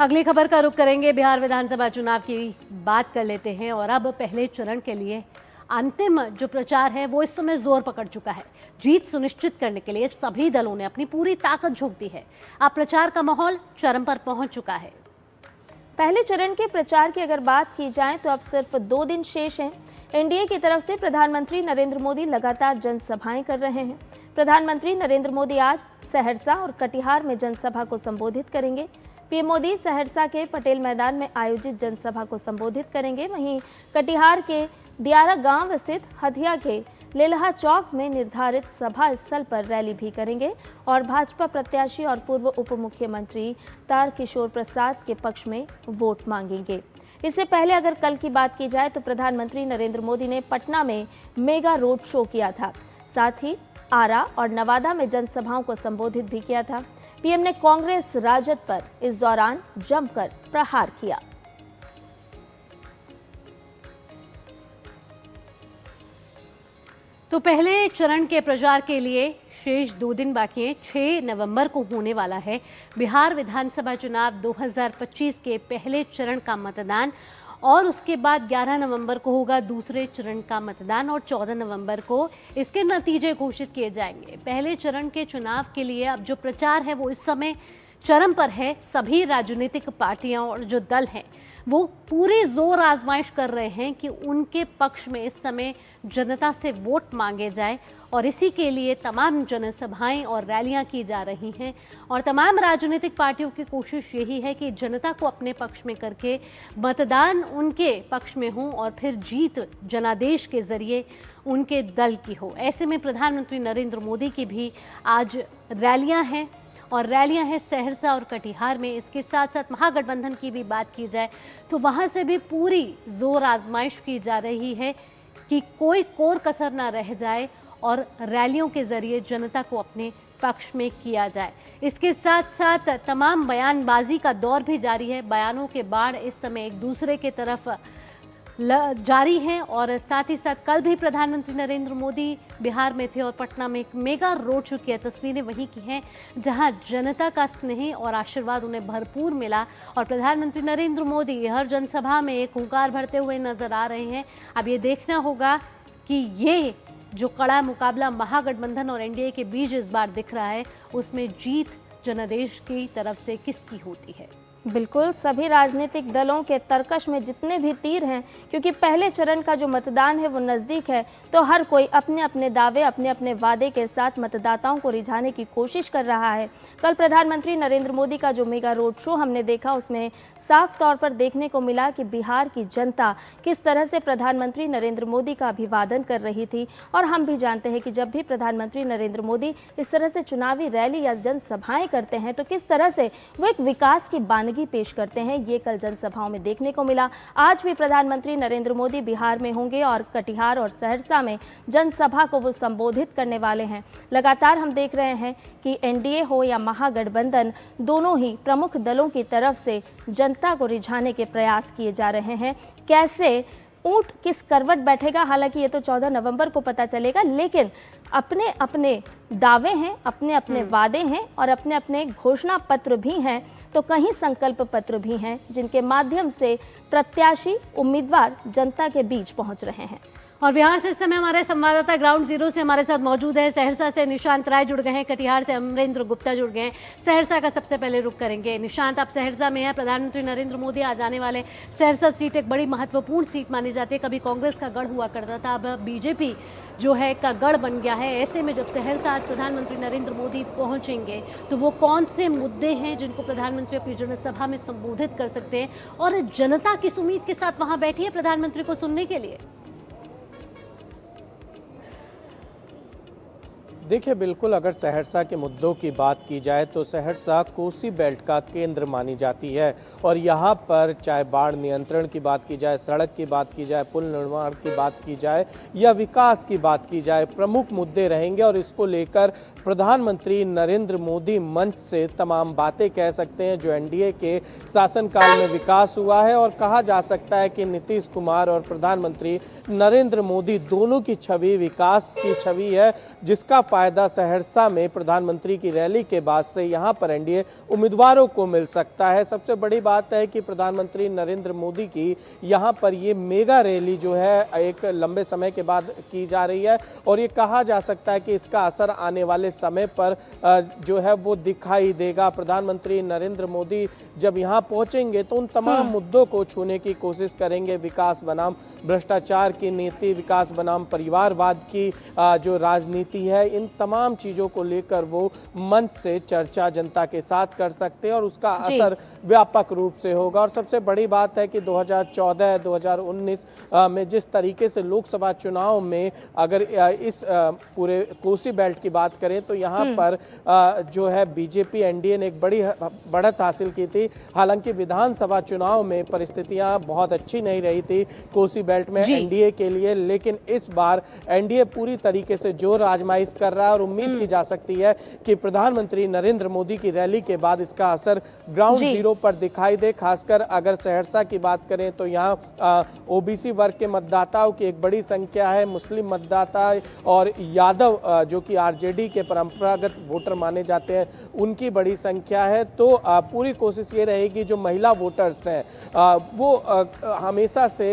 अगली खबर का रुख करेंगे। बिहार विधानसभा चुनाव की बात कर लेते हैं और अब पहले चरण के लिए अंतिम जो प्रचार है वो इस समय जोर पकड़ चुका है। जीत सुनिश्चित करने के लिए सभी दलों ने अपनी पूरी ताकत झोंक दी है। अब प्रचार का माहौल चरम पर पहुंच चुका है। पहले चरण के प्रचार की अगर बात की जाए तो अब सिर्फ 2 दिन शेष हैं। एनडीए की तरफ से प्रधानमंत्री नरेंद्र मोदी लगातार जनसभाएं कर रहे हैं। प्रधानमंत्री नरेंद्र मोदी आज सहरसा और कटिहार में जनसभा को संबोधित करेंगे। पीएम मोदी सहरसा के पटेल मैदान में आयोजित जनसभा को संबोधित करेंगे। वहीं कटिहार के दियारा गांव स्थित हथिया के लेलहा चौक में निर्धारित सभा स्थल पर रैली भी करेंगे और भाजपा प्रत्याशी और पूर्व उप मुख्यमंत्री तारकिशोर प्रसाद के पक्ष में वोट मांगेंगे। इससे पहले अगर कल की बात की जाए तो प्रधानमंत्री नरेंद्र मोदी ने पटना में मेगा रोड शो किया था, साथ ही आरा और नवादा में जनसभाओं को संबोधित भी किया था। पीएम ने कांग्रेस राजद पर इस दौरान जमकर प्रहार किया। तो पहले चरण के प्रचार के लिए शेष 2 दिन बाकी हैं। 6 नवंबर को होने वाला है बिहार विधानसभा चुनाव 2025 के पहले चरण का मतदान और उसके बाद 11 नवंबर को होगा दूसरे चरण का मतदान और 14 नवंबर को इसके नतीजे घोषित किए जाएंगे। पहले चरण के चुनाव के लिए अब जो प्रचार है वो इस समय चरम पर है। सभी राजनीतिक पार्टियां और जो दल हैं वो पूरी जोर आजमाइश कर रहे हैं कि उनके पक्ष में इस समय जनता से वोट मांगे जाए और इसी के लिए तमाम जनसभाएं और रैलियां की जा रही हैं और तमाम राजनीतिक पार्टियों की कोशिश यही है कि जनता को अपने पक्ष में करके मतदान उनके पक्ष में हो और फिर जीत जनादेश के जरिए उनके दल की हो। ऐसे में प्रधानमंत्री नरेंद्र मोदी की भी आज रैलियां हैं और रैलियां हैं सहरसा और कटिहार में। इसके साथ साथ महागठबंधन की भी बात की जाए तो वहां से भी पूरी जोर आजमाइश की जा रही है कि कोई कोर कसर ना रह जाए और रैलियों के जरिए जनता को अपने पक्ष में किया जाए। इसके साथ साथ तमाम बयानबाजी का दौर भी जारी है। बयानों के बाढ़ इस समय एक दूसरे के तरफ जारी हैं और साथ ही साथ कल भी प्रधानमंत्री नरेंद्र मोदी बिहार में थे और पटना में एक मेगा रोड शो की तस्वीरें वहीं की हैं जहां जनता का स्नेह और आशीर्वाद उन्हें भरपूर मिला और प्रधानमंत्री नरेंद्र मोदी हर जनसभा में एक हुंकार भरते हुए नजर आ रहे हैं। अब ये देखना होगा कि ये जो कड़ा मुकाबला महागठबंधन और एनडीए के बीच इस बार दिख रहा है उसमें जीत जनादेश की तरफ से किसकी होती है। बिल्कुल, सभी राजनीतिक दलों के तर्कश में जितने भी तीर हैं, क्योंकि पहले चरण का जो मतदान है वो नज़दीक है, तो हर कोई अपने अपने दावे, अपने अपने वादे के साथ मतदाताओं को रिझाने की कोशिश कर रहा है। कल प्रधानमंत्री नरेंद्र मोदी का जो मेगा रोड शो हमने देखा उसमें साफ तौर पर देखने को मिला कि बिहार की जनता किस तरह से प्रधानमंत्री नरेंद्र मोदी का अभिवादन कर रही थी। और हम भी जानते हैं कि जब भी प्रधानमंत्री नरेंद्र मोदी इस तरह से चुनावी रैली या जनसभाएं करते हैं तो किस तरह से वो एक विकास की बानगी पेश करते हैं, ये कल जनसभाओं में देखने को मिला। आज भी प्रधानमंत्री नरेंद्र मोदी बिहार में होंगे और कटिहार और सहरसा में जनसभा को वो संबोधित करने वाले हैं। लगातार हम देख रहे हैं कि एनडीए हो या महागठबंधन, दोनों ही प्रमुख दलों की तरफ से जनता को रिझाने के प्रयास किए जा रहे हैं। कैसे ऊंट किस करवट बैठेगा, हालांकि ये तो 14 नवंबर को पता चलेगा, लेकिन अपने अपने दावे हैं, अपने अपने वादे हैं और अपने अपने घोषणा पत्र भी हैं, तो कहीं संकल्प पत्र भी हैं जिनके माध्यम से प्रत्याशी उम्मीदवार जनता के बीच पहुंच रहे हैं। और बिहार से इस समय हमारे संवाददाता ग्राउंड जीरो से हमारे साथ मौजूद है। सहरसा से निशांत राय जुड़ गए हैं, कटिहार से अमरेंद्र गुप्ता जुड़ गए हैं। सहरसा का सबसे पहले रुख करेंगे। निशांत, आप सहरसा में हैं, प्रधानमंत्री नरेंद्र मोदी आज आने वाले। सहरसा सीट एक बड़ी महत्वपूर्ण सीट मानी जाती है, कभी कांग्रेस का गढ़ हुआ करता था, अब बीजेपी जो है का गढ़ बन गया है। ऐसे में जब सहरसा आज प्रधानमंत्री नरेंद्र मोदी पहुंचेंगे तो वो कौन से मुद्दे हैं जिनको प्रधानमंत्री अपनी जनसभा में संबोधित कर सकते हैं और जनता किस उम्मीद के साथ वहां बैठी है प्रधानमंत्री को सुनने के लिए? देखिए, बिल्कुल अगर सहरसा के मुद्दों की बात की जाए तो सहरसा कोसी बेल्ट का केंद्र मानी जाती है और यहाँ पर चाहे बाढ़ नियंत्रण की बात की जाए, सड़क की बात की जाए, पुल निर्माण की बात की जाए या विकास की बात की जाए, प्रमुख मुद्दे रहेंगे और इसको लेकर प्रधानमंत्री नरेंद्र मोदी मंच से तमाम बातें कह सकते हैं जो एनडीए के शासनकाल में विकास हुआ है। और कहा जा सकता है कि नीतीश कुमार और प्रधानमंत्री नरेंद्र मोदी दोनों की छवि विकास की छवि है, जिसका फायदा सहरसा में प्रधानमंत्री की रैली के बाद से यहां पर एनडीए उम्मीदवारों को मिल सकता है। सबसे बड़ी बात है कि प्रधानमंत्री नरेंद्र मोदी की यहां पर ये मेगा रैली जो है एक लंबे समय के बाद की जा रही है और ये कहा जा सकता है कि इसका असर आने वाले समय पर जो है वो दिखाई देगा। प्रधानमंत्री नरेंद्र मोदी जब यहां पहुंचेंगे तो उन तमाम मुद्दों को छूने की कोशिश करेंगे। विकास बनाम भ्रष्टाचार की नीति, विकास बनाम परिवारवाद की जो राजनीति है, इन तमाम चीजों को लेकर वो मंच से चर्चा जनता के साथ कर सकते हैं और उसका असर व्यापक रूप से होगा। और सबसे बड़ी बात है कि 2014-2019 में जिस तरीके से लोकसभा चुनाव में अगर इस पूरे कोसी बेल्ट की बात करें तो यहाँ पर जो है बीजेपी एनडीए ने एक बड़ी बढ़त हासिल की थी। हालांकि विधानसभा चुनाव में परिस्थितियां बहुत अच्छी नहीं रही थी कोसी बेल्ट में एनडीए के लिए, लेकिन इस बार एनडीए पूरी तरीके से जोर आजमाइश कर कर रहा है और उम्मीद की जा सकती है कि प्रधानमंत्री नरेंद्र मोदी की रैली के बाद इसका असर ग्राउंड जीरो पर दिखाई दे। खासकर अगर सहरसा की बात करें तो यहाँ ओबीसी वर्ग के मतदाताओं की एक बड़ी संख्या है, मुस्लिम मतदाता और यादव जो कि आरजेडी के परंपरागत वोटर माने जाते हैं उनकी बड़ी संख्या है। तो पूरी कोशिश ये रहेगी जो महिला वोटर्स हैं वो हमेशा से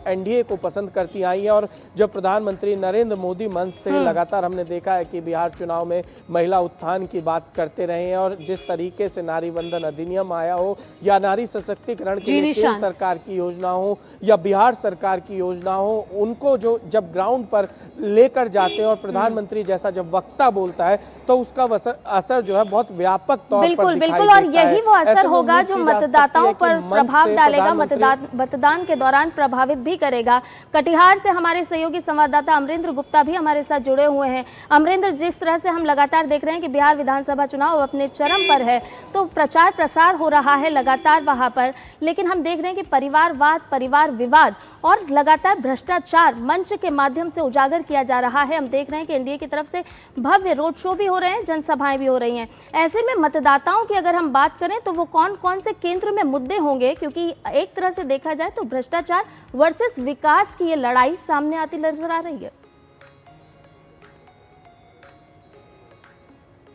एनडीए को पसंद करती आई है और जब प्रधानमंत्री नरेंद्र मोदी मंच से लगातार हमने देखा है कि बिहार चुनाव में महिला उत्थान की बात करते रहे हैं और जिस तरीके से नारी वंदन अधिनियम आया हो या नारी सशक्तिकरण के लिए केंद्र सरकार की योजना हो या बिहार सरकार की योजना हो, उनको जो जब ग्राउंड पर लेकर जाते हैं और प्रधानमंत्री जैसा जब वक्ता बोलता है तो उसका असर जो है बहुत व्यापक तौर पर दिखाई बिल्कुल और यही वो असर होगा जो मतदाताओं पर प्रभाव डालेगा, मतदान के दौरान प्रभावित भी करेगा। कटिहार से हमारे सहयोगी संवाददाता अमरेंद्र गुप्ता भी हमारे साथ जुड़े हुए हैं। अमरेंद्र, जिस तरह से हम लगातार देख रहे हैं कि बिहार विधानसभा चुनाव अपने चरम पर है, तो प्रचार प्रसार हो रहा है लगातार वहां पर, लेकिन हम देख रहे हैं कि परिवारवाद, परिवार विवाद और लगातार भ्रष्टाचार मंच के माध्यम से उजागर किया जा रहा है। हम देख रहे हैं कि एनडीए की तरफ से भव्य रोड शो भी हो रहे हैं, जनसभाएं भी हो रही हैं। ऐसे में मतदाताओं की अगर हम बात करें तो वो कौन कौन से केंद्र में मुद्दे होंगे, क्योंकि एक तरह से देखा जाए तो भ्रष्टाचार वर्सेस विकास की ये लड़ाई सामने आती नजर आ रही है।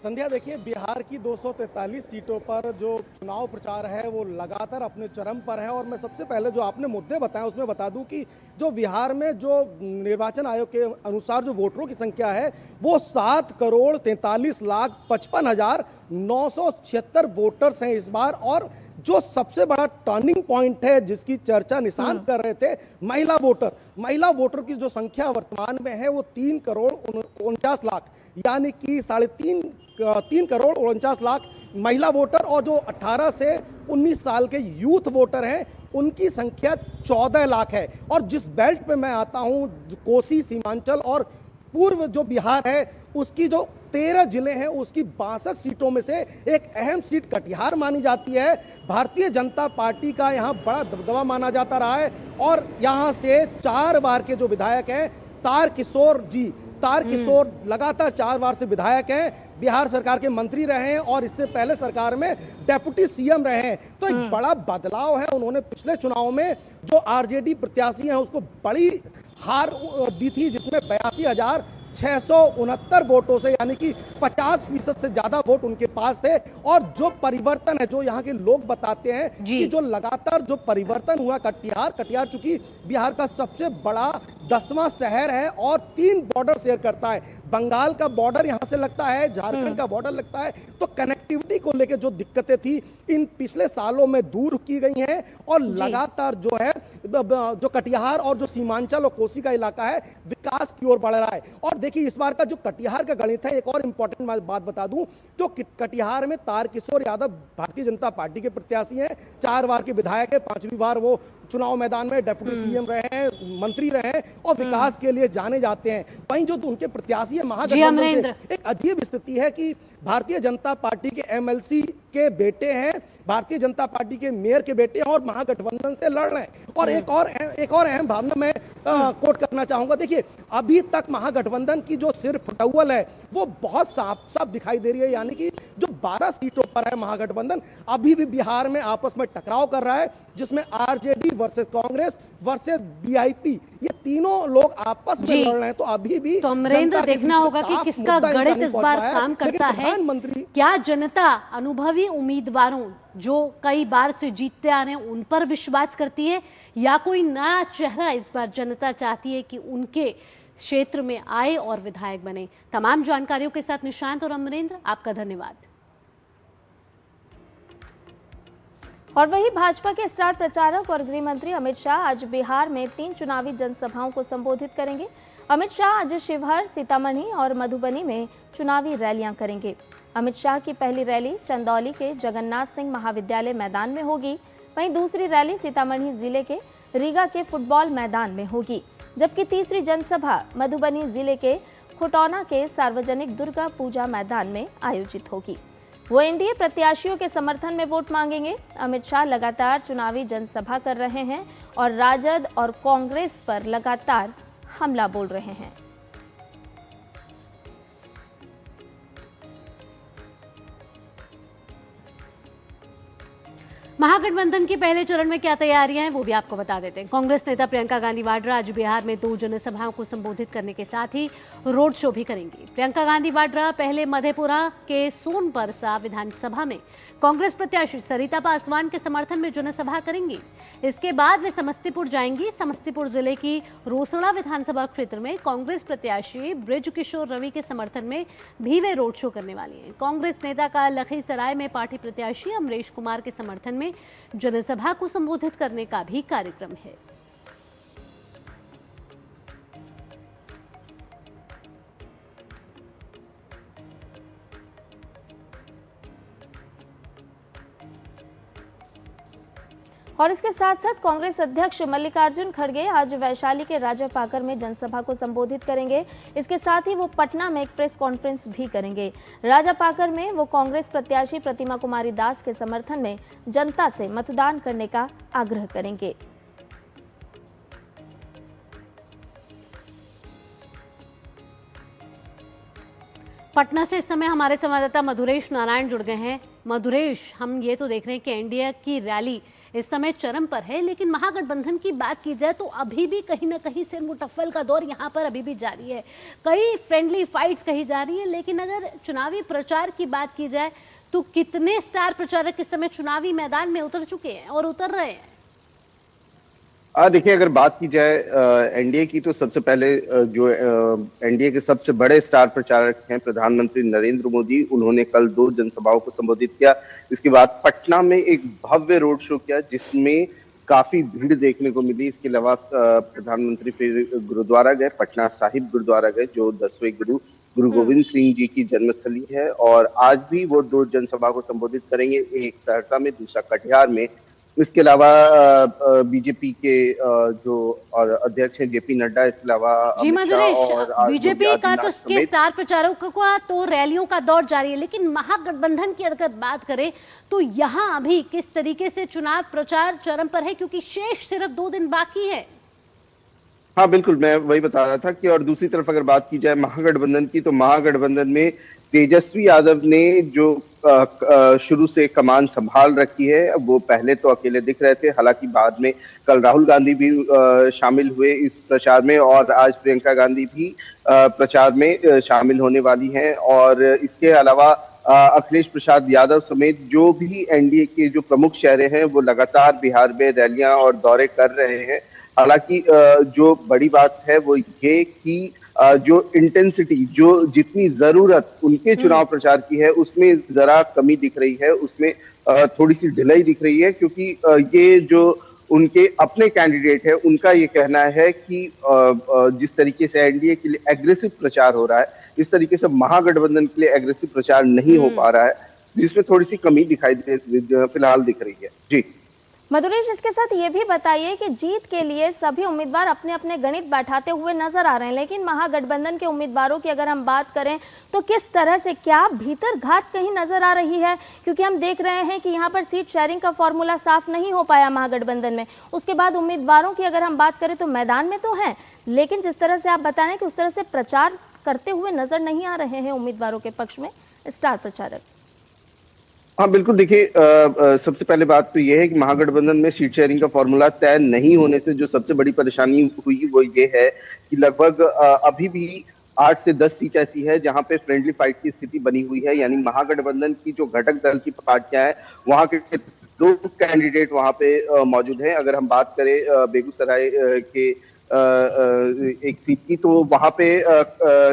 संध्या, देखिए बिहार की 243 सीटों पर जो चुनाव प्रचार है वो लगातार अपने चरम पर है और मैं सबसे पहले जो आपने मुद्दे बताए उसमें बता दूं कि जो बिहार में जो निर्वाचन आयोग के अनुसार जो वोटरों की संख्या है वो 7,43,55,976 वोटर्स हैं इस बार। और जो सबसे बड़ा टर्निंग पॉइंट है जिसकी चर्चा निशान कर रहे थे महिला वोटर की जो संख्या वर्तमान में है वो 3,49,00,000 यानी कि 3,49,00,000 महिला वोटर और जो 18 से 19 साल के यूथ वोटर हैं उनकी संख्या 14 लाख है। और जिस बेल्ट पे मैं आता हूं, कोसी, सीमांचल और पूर्व जो बिहार है उसकी जो 13 जिले हैं उसकी 62 सीटों में से एक अहम सीट कटिहार मानी जाती है। भारतीय जनता पार्टी का यहाँ बड़ा दबदबा माना जाता रहा है और यहाँ से 4 बार के जो विधायक हैं तारकिशोर लगातार 4 बार से विधायक हैं, बिहार सरकार के मंत्री रहे हैं और इससे पहले सरकार में डेप्यूटी सीएम रहे हैं। तो एक बड़ा बदलाव है। उन्होंने पिछले चुनाव में जो आरजेडी प्रत्याशी हैं उसको बड़ी हार दी थी जिसमें 82,669 वोटों से यानी कि 50% से ज्यादा वोट उनके पास थे। और जो परिवर्तन है जो यहाँ के लोग बताते हैं कि जो लगातार जो परिवर्तन हुआ कटिहार चूंकि बिहार का सबसे बड़ा 10वां शहर है और 3 बॉर्डर शेयर करता है, बंगाल का बॉर्डर यहाँ से लगता है, झारखंड का बॉर्डर लगता है, तो कनेक्टिविटी को लेकर जो दिक्कतें थी इन पिछले सालों में दूर की गई हैं और लगातार जो है जो कटिहार और जो सीमांचल और कोसी का इलाका है विकास की ओर बढ़ रहा है। और देखिए इस बार का जो कटिहार का गणित है, एक और इंपॉर्टेंट बात बता दूं, जो कटिहार में तारकिशोर यादव भारतीय जनता पार्टी के प्रत्याशी हैं, 4 बार के विधायक है, 5वीं बार वो चुनाव मैदान में डेप्यूटी सीएम रहे हैं, मंत्री रहे हैं और विकास के लिए जाने जाते हैं। वहीं जो उनके प्रत्याशी है महागठबंधन से एक अजीब स्थिति है कि भारतीय जनता पार्टी के एमएलसी के बेटे हैं, भारतीय जनता पार्टी के मेयर के बेटे हैं और महागठबंधन से लड़ रहे हैं। और एक और अहम भावना मैं कोट करना चाहूंगा। देखिए अभी तक महागठबंधन की जो सिर फटौल है वो बहुत साफ दिखाई दे रही है, यानी कि जो 12 सीटों पर है महागठबंधन अभी भी बिहार में आपस में टकराव कर रहा है, जिसमें RJD versus Congress versus VIP, ये तीनों लोग आपस में लड़ रहे हैं। तो अभी भी तो अमरेंद्र देखना होगा कि किसका गणित इस बार काम करता है। क्या जनता अनुभवी उम्मीदवारों जो कई बार से जीतते आ रहे हैं उन पर विश्वास करती है या कोई नया चेहरा इस बार जनता चाहती है कि उनके क्षेत्र में आए और विधायक बने? तमाम जानकारियों के साथ निशांत और अमरेंद्र, आपका धन्यवाद। और वही भाजपा के स्टार प्रचारक और गृह मंत्री अमित शाह आज बिहार में 3 चुनावी जनसभाओं को संबोधित करेंगे। अमित शाह आज शिवहर, सीतामढ़ी और मधुबनी में चुनावी रैलियां करेंगे। अमित शाह की पहली रैली चंदौली के जगन्नाथ सिंह महाविद्यालय मैदान में होगी, वहीं दूसरी रैली सीतामढ़ी जिले के रीगा के फुटबॉल मैदान में होगी, जबकि तीसरी जनसभा मधुबनी जिले के खुटौना के सार्वजनिक दुर्गा पूजा मैदान में आयोजित होगी। वो एनडीए प्रत्याशियों के समर्थन में वोट मांगेंगे। अमित शाह लगातार चुनावी जनसभा कर रहे हैं और राजद और कांग्रेस पर लगातार हमला बोल रहे हैं। महागठबंधन की पहले चरण में क्या तैयारियां हैं वो भी आपको बता देते हैं। कांग्रेस नेता प्रियंका गांधी वाड्रा आज बिहार में 2 जनसभाओं को संबोधित करने के साथ ही रोड शो भी करेंगी। प्रियंका गांधी वाड्रा पहले मधेपुरा के सोनपरसा विधानसभा में कांग्रेस प्रत्याशी सरिता पासवान के समर्थन में जनसभा करेंगी। इसके बाद वे समस्तीपुर जाएंगी। समस्तीपुर जिले की रोसड़ा विधानसभा क्षेत्र में कांग्रेस प्रत्याशी बृज किशोर रवि के समर्थन में भी वे रोड शो करने वाली हैं। कांग्रेस नेता का लखीसराय में पार्टी प्रत्याशी अमरेश कुमार के समर्थन में जनसभा को संबोधित करने का भी कार्यक्रम है। और इसके साथ साथ कांग्रेस अध्यक्ष मल्लिकार्जुन खड़गे आज वैशाली के राजापाकर में जनसभा को संबोधित करेंगे। इसके साथ ही वो पटना में एक प्रेस कॉन्फ्रेंस भी करेंगे। राजापाकर में वो कांग्रेस प्रत्याशी प्रतिमा कुमारी दास के समर्थन में जनता से मतदान करने का आग्रह करेंगे। पटना से इस समय हमारे संवाददाता मधुरेश नारायण जुड़ गए हैं। मधुरेश, हम ये तो देख रहे हैं कि एनडीए की रैली इस समय चरम पर है, लेकिन महागठबंधन की बात की जाए तो अभी भी कहीं ना कहीं सिरमुटफ्फल का दौर यहाँ पर अभी भी जारी है। कई फ्रेंडली फाइट्स कही जा रही है, लेकिन अगर चुनावी प्रचार की बात की जाए तो कितने स्टार प्रचारक इस समय चुनावी मैदान में उतर चुके हैं और उतर रहे हैं? देखिए, अगर बात की जाए एनडीए की तो सबसे पहले जो एनडीए के सबसे बड़े स्टार प्रचारक हैं प्रधानमंत्री नरेंद्र मोदी, उन्होंने कल 2 जनसभाओं को संबोधित किया। इसके बाद पटना में एक भव्य रोड शो किया जिसमें काफी भीड़ देखने को मिली। इसके अलावा प्रधानमंत्री फिर गुरुद्वारा गए, पटना साहिब गुरुद्वारा गए जो 10वें गुरु गोविंद सिंह जी की जन्मस्थली है, और आज भी वो 2 जनसभा को संबोधित करेंगे, एक सहरसा में, दूसरा कटिहार में। इसके अलावा बीजेपी के जो और अध्यक्ष हैं जेपी नड्डा, इसके अलावा जी मधुरेश, बीजेपी का तो के स्टार प्रचारकों का तो रैलियों का दौर जारी है, लेकिन महागठबंधन की अगर बात करें तो यहाँ अभी किस तरीके से चुनाव प्रचार चरम पर है, क्योंकि शेष सिर्फ 2 दिन बाकी है। हाँ बिल्कुल, मैं वही बता रहा था कि और दूसरी तरफ अगर बात की जाए महागठबंधन की, तो महागठबंधन में तेजस्वी यादव ने जो शुरू से कमान संभाल रखी है, वो पहले तो अकेले दिख रहे थे, हालांकि बाद में कल राहुल गांधी भी शामिल हुए इस प्रचार में, और आज प्रियंका गांधी भी प्रचार में शामिल होने वाली हैं। और इसके अलावा अखिलेश प्रसाद यादव समेत जो भी एनडीए के जो प्रमुख चेहरे हैं वो लगातार बिहार में रैलियां और दौरे कर रहे हैं। हालांकि जो बड़ी बात है वो ये कि जो इंटेंसिटी, जो जितनी जरूरत उनके चुनाव प्रचार की है उसमें जरा कमी दिख रही है, उसमें थोड़ी सी ढिलाई दिख रही है, क्योंकि ये जो उनके अपने कैंडिडेट है उनका ये कहना है कि जिस तरीके से एनडीए के लिए एग्रेसिव प्रचार हो रहा है, इस तरीके से महागठबंधन के लिए एग्रेसिव प्रचार नहीं हो पा रहा है, जिसमें थोड़ी सी कमी फिलहाल दिख रही है। जी मधुरेश, इसके साथ ये भी बताइए कि जीत के लिए सभी उम्मीदवार अपने अपने गणित बैठाते हुए नजर आ रहे हैं, लेकिन महागठबंधन के उम्मीदवारों की अगर हम बात करें तो किस तरह से, क्या भीतर घात कहीं नजर आ रही है? क्योंकि हम देख रहे हैं कि यहाँ पर सीट शेयरिंग का फॉर्मूला साफ नहीं हो पाया महागठबंधन में। उसके बाद उम्मीदवारों की अगर हम बात करें तो मैदान में तो है, लेकिन जिस तरह से आप बता रहे हैं कि उस तरह से प्रचार करते हुए नजर नहीं आ रहे हैं उम्मीदवारों के पक्ष में स्टार प्रचारक। हाँ बिल्कुल, देखिए सबसे पहले बात तो ये है कि महागठबंधन में सीट शेयरिंग का फॉर्मूला तय नहीं होने से जो सबसे बड़ी परेशानी हुई वो ये है कि लगभग अभी भी 8 से 10 सीट ऐसी है जहां पे फ्रेंडली फाइट की स्थिति बनी हुई है, यानी महागठबंधन की जो घटक दल की पार्टियां हैं वहां के 2 कैंडिडेट वहां पे मौजूद हैं। अगर हम बात करें बेगूसराय के एक सीट की, तो वहां पे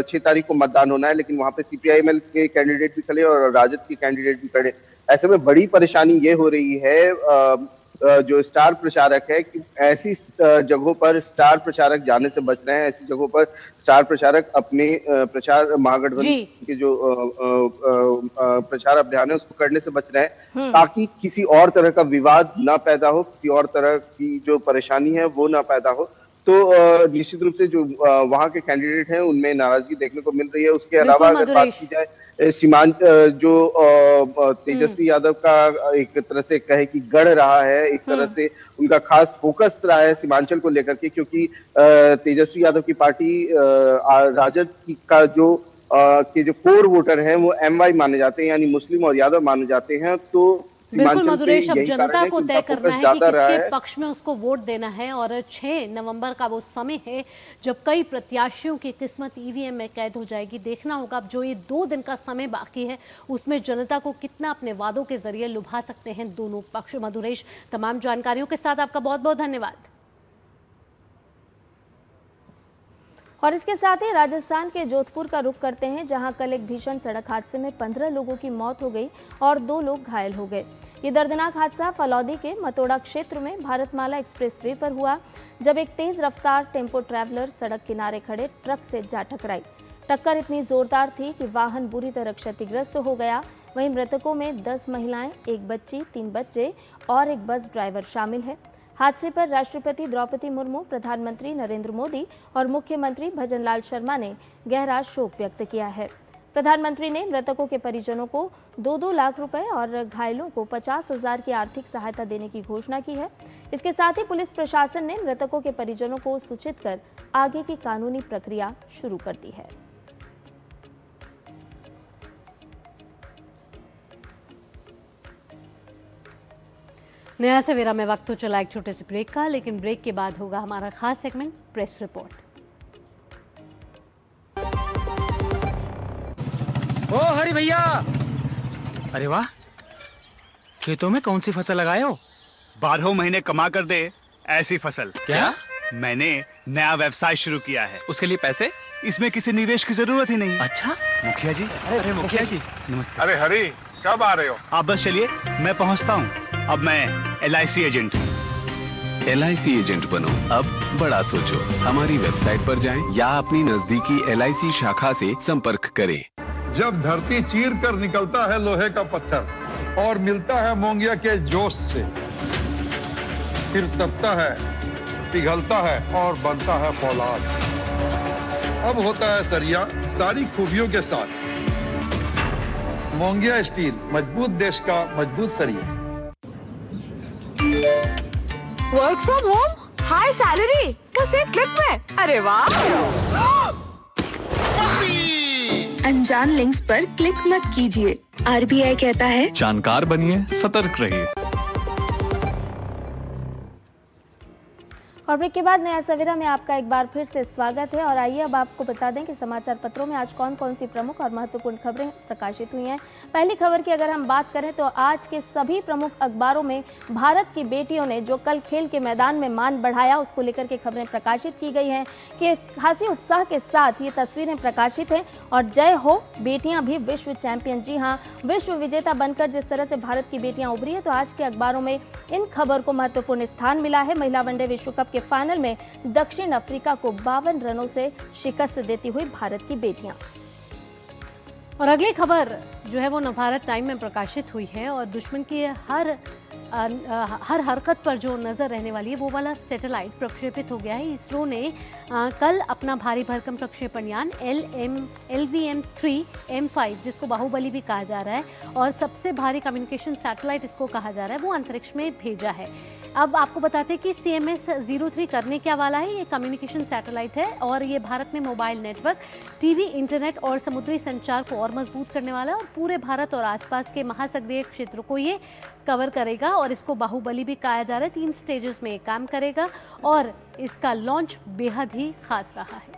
6 तारीख को मतदान होना है, लेकिन वहां पे सीपीआईएमएल के कैंडिडेट भी खड़े और राजद के कैंडिडेट भी खड़े। ऐसे में बड़ी परेशानी ये हो रही है जो स्टार प्रचारक है कि ऐसी जगहों पर स्टार प्रचारक जाने से बच रहे हैं, ऐसी जगहों पर स्टार प्रचारक अपने प्रचार महागठबंधन के जो प्रचार अभियान है उसको करने से बच रहे हैं, ताकि किसी और तरह का विवाद ना पैदा हो, किसी और तरह की जो परेशानी है वो ना पैदा हो। तो निश्चित रूप से जो वहां के कैंडिडेट हैं उनमें नाराजगी देखने को मिल रही है। उसके अलावा अगर बात की जाए सीमांचल जो तेजस्वी यादव का एक तरह से कहे कि गढ़ रहा है, एक तरह से उनका खास फोकस रहा है सीमांचल को लेकर के, क्योंकि तेजस्वी यादव की पार्टी राजद का जो के जो कोर वोटर हैं वो एमवाई माने जाते हैं, यानी मुस्लिम और यादव माने जाते हैं। तो बिल्कुल मधुरेश, अब यही जनता कारण है को कि तय उनका करना फोकस है कि ज्यादा रहा किसके है। पक्ष में उसको वोट देना है और 6 नवंबर का वो समय है जब कई प्रत्याशियों की किस्मत ईवीएम में कैद हो जाएगी। देखना होगा अब जो ये 2 दिन का समय बाकी है उसमें जनता को कितना अपने वादों के जरिए लुभा सकते हैं दोनों पक्ष। मधुरेश, तमाम जानकारियों के साथ आपका बहुत बहुत धन्यवाद। और इसके साथ ही राजस्थान के जोधपुर का रुख करते हैं, जहां कल एक भीषण सड़क हादसे में 15 लोगों की मौत हो गई और 2 लोग घायल हो गए। ये दर्दनाक हादसा फलौदी के मतोड़ा क्षेत्र में भारतमाला एक्सप्रेसवे पर हुआ, जब एक तेज रफ्तार टेम्पो ट्रैवलर सड़क किनारे खड़े ट्रक से जा टकराई। टक्कर इतनी जोरदार थी कि वाहन बुरी तरह क्षतिग्रस्त हो गया। वहीं मृतकों में 10 महिलाएं, 1 बच्ची, 3 बच्चे और एक बस ड्राइवर शामिल है। हादसे पर राष्ट्रपति द्रौपदी मुर्मू, प्रधानमंत्री नरेंद्र मोदी और मुख्यमंत्री भजनलाल शर्मा ने गहरा शोक व्यक्त किया है। प्रधानमंत्री ने मृतकों के परिजनों को 2-2 लाख रुपए और घायलों को 50,000 की आर्थिक सहायता देने की घोषणा की है। इसके साथ ही पुलिस प्रशासन ने मृतकों के परिजनों को सूचित कर आगे की कानूनी प्रक्रिया शुरू कर दी है। नया सवेरा में वक्त हो चला एक छोटे से ब्रेक का, लेकिन ब्रेक के बाद होगा हमारा खास सेगमेंट प्रेस रिपोर्ट। ओ हरी भैया, अरे वाह, खेतों में कौन सी फसल लगाए हो? 12 महीने कमा कर दे ऐसी फसल। क्या? मैंने नया व्यवसाय शुरू किया है। उसके लिए पैसे? इसमें किसी निवेश की जरूरत ही नहीं। अच्छा मुखिया जी। अरे मुखिया जी नमस्ते। अरे हरी, कब आ रहे हो? आप बस चलिए, मैं पहुंचता हूँ। अब मैं LIC एजेंट हूँ। LIC एजेंट बनो, अब बड़ा सोचो। हमारी वेबसाइट पर जाएं या अपनी नजदीकी LIC शाखा से संपर्क करें। जब धरती चीर कर निकलता है लोहे का पत्थर और मिलता है मोंगिया के जोश से, फिर तपता है, पिघलता है और बनता है फौलाद। अब होता है सरिया सारी खूबियों के साथ। मोंगिया स्टील, मजबूत देश का मजबूत सरिया। Work from home, high salary, बस एक क्लिक में। अरे वाह! अनजान लिंक्स पर क्लिक मत कीजिए। RBI कहता है जानकार बनिए, सतर्क रहिए। और ब्रेक के बाद नया सवेरा में आपका एक बार फिर से स्वागत है। और आइए अब आपको बता दें कि समाचार पत्रों में आज कौन कौन सी प्रमुख और महत्वपूर्ण खबरें प्रकाशित हुई हैं। पहली खबर की अगर हम बात करें तो आज के सभी प्रमुख अखबारों में भारत की बेटियों ने जो कल खेल के मैदान में मान बढ़ाया, उसको लेकर के खबरें प्रकाशित की गई हैं कि खासी उत्साह के साथ ये तस्वीरें प्रकाशित हैं। और जय हो, बेटियाँ भी विश्व चैंपियन। जी हाँ, विश्व विजेता बनकर जिस तरह से भारत की बेटियाँ उभरी है, तो आज के अखबारों में इन खबर को महत्वपूर्ण स्थान मिला है। महिला वनडे विश्व कप के फाइनल में दक्षिण अफ्रीका को 52 रनों से शिकस्त देती हुई भारत की बेटियां। और अगली खबर जो है वो नवभारत टाइम में प्रकाशित हुई है और दुश्मन की हर हरकत पर जो नज़र रहने वाली है वो वाला सैटेलाइट प्रक्षेपित हो गया है। इसरो ने कल अपना भारी भरकम प्रक्षेपण यान LVM-3 M5, जिसको बाहुबली भी कहा जा रहा है और सबसे भारी कम्युनिकेशन सैटेलाइट इसको कहा जा रहा है, वो अंतरिक्ष में भेजा है। अब आपको बताते हैं कि CMS-03 करने क्या वाला है। ये कम्युनिकेशन सैटेलाइट है और ये भारत में मोबाइल नेटवर्क, टीवी, इंटरनेट और समुद्री संचार को और मजबूत करने वाला है और पूरे भारत और आसपास के महासागरीय क्षेत्रों को ये कवर करेगा और इसको बाहुबली भी कहा जा रहा है। 3 स्टेजेस में ये काम करेगा और इसका लॉन्च बेहद ही खास रहा है।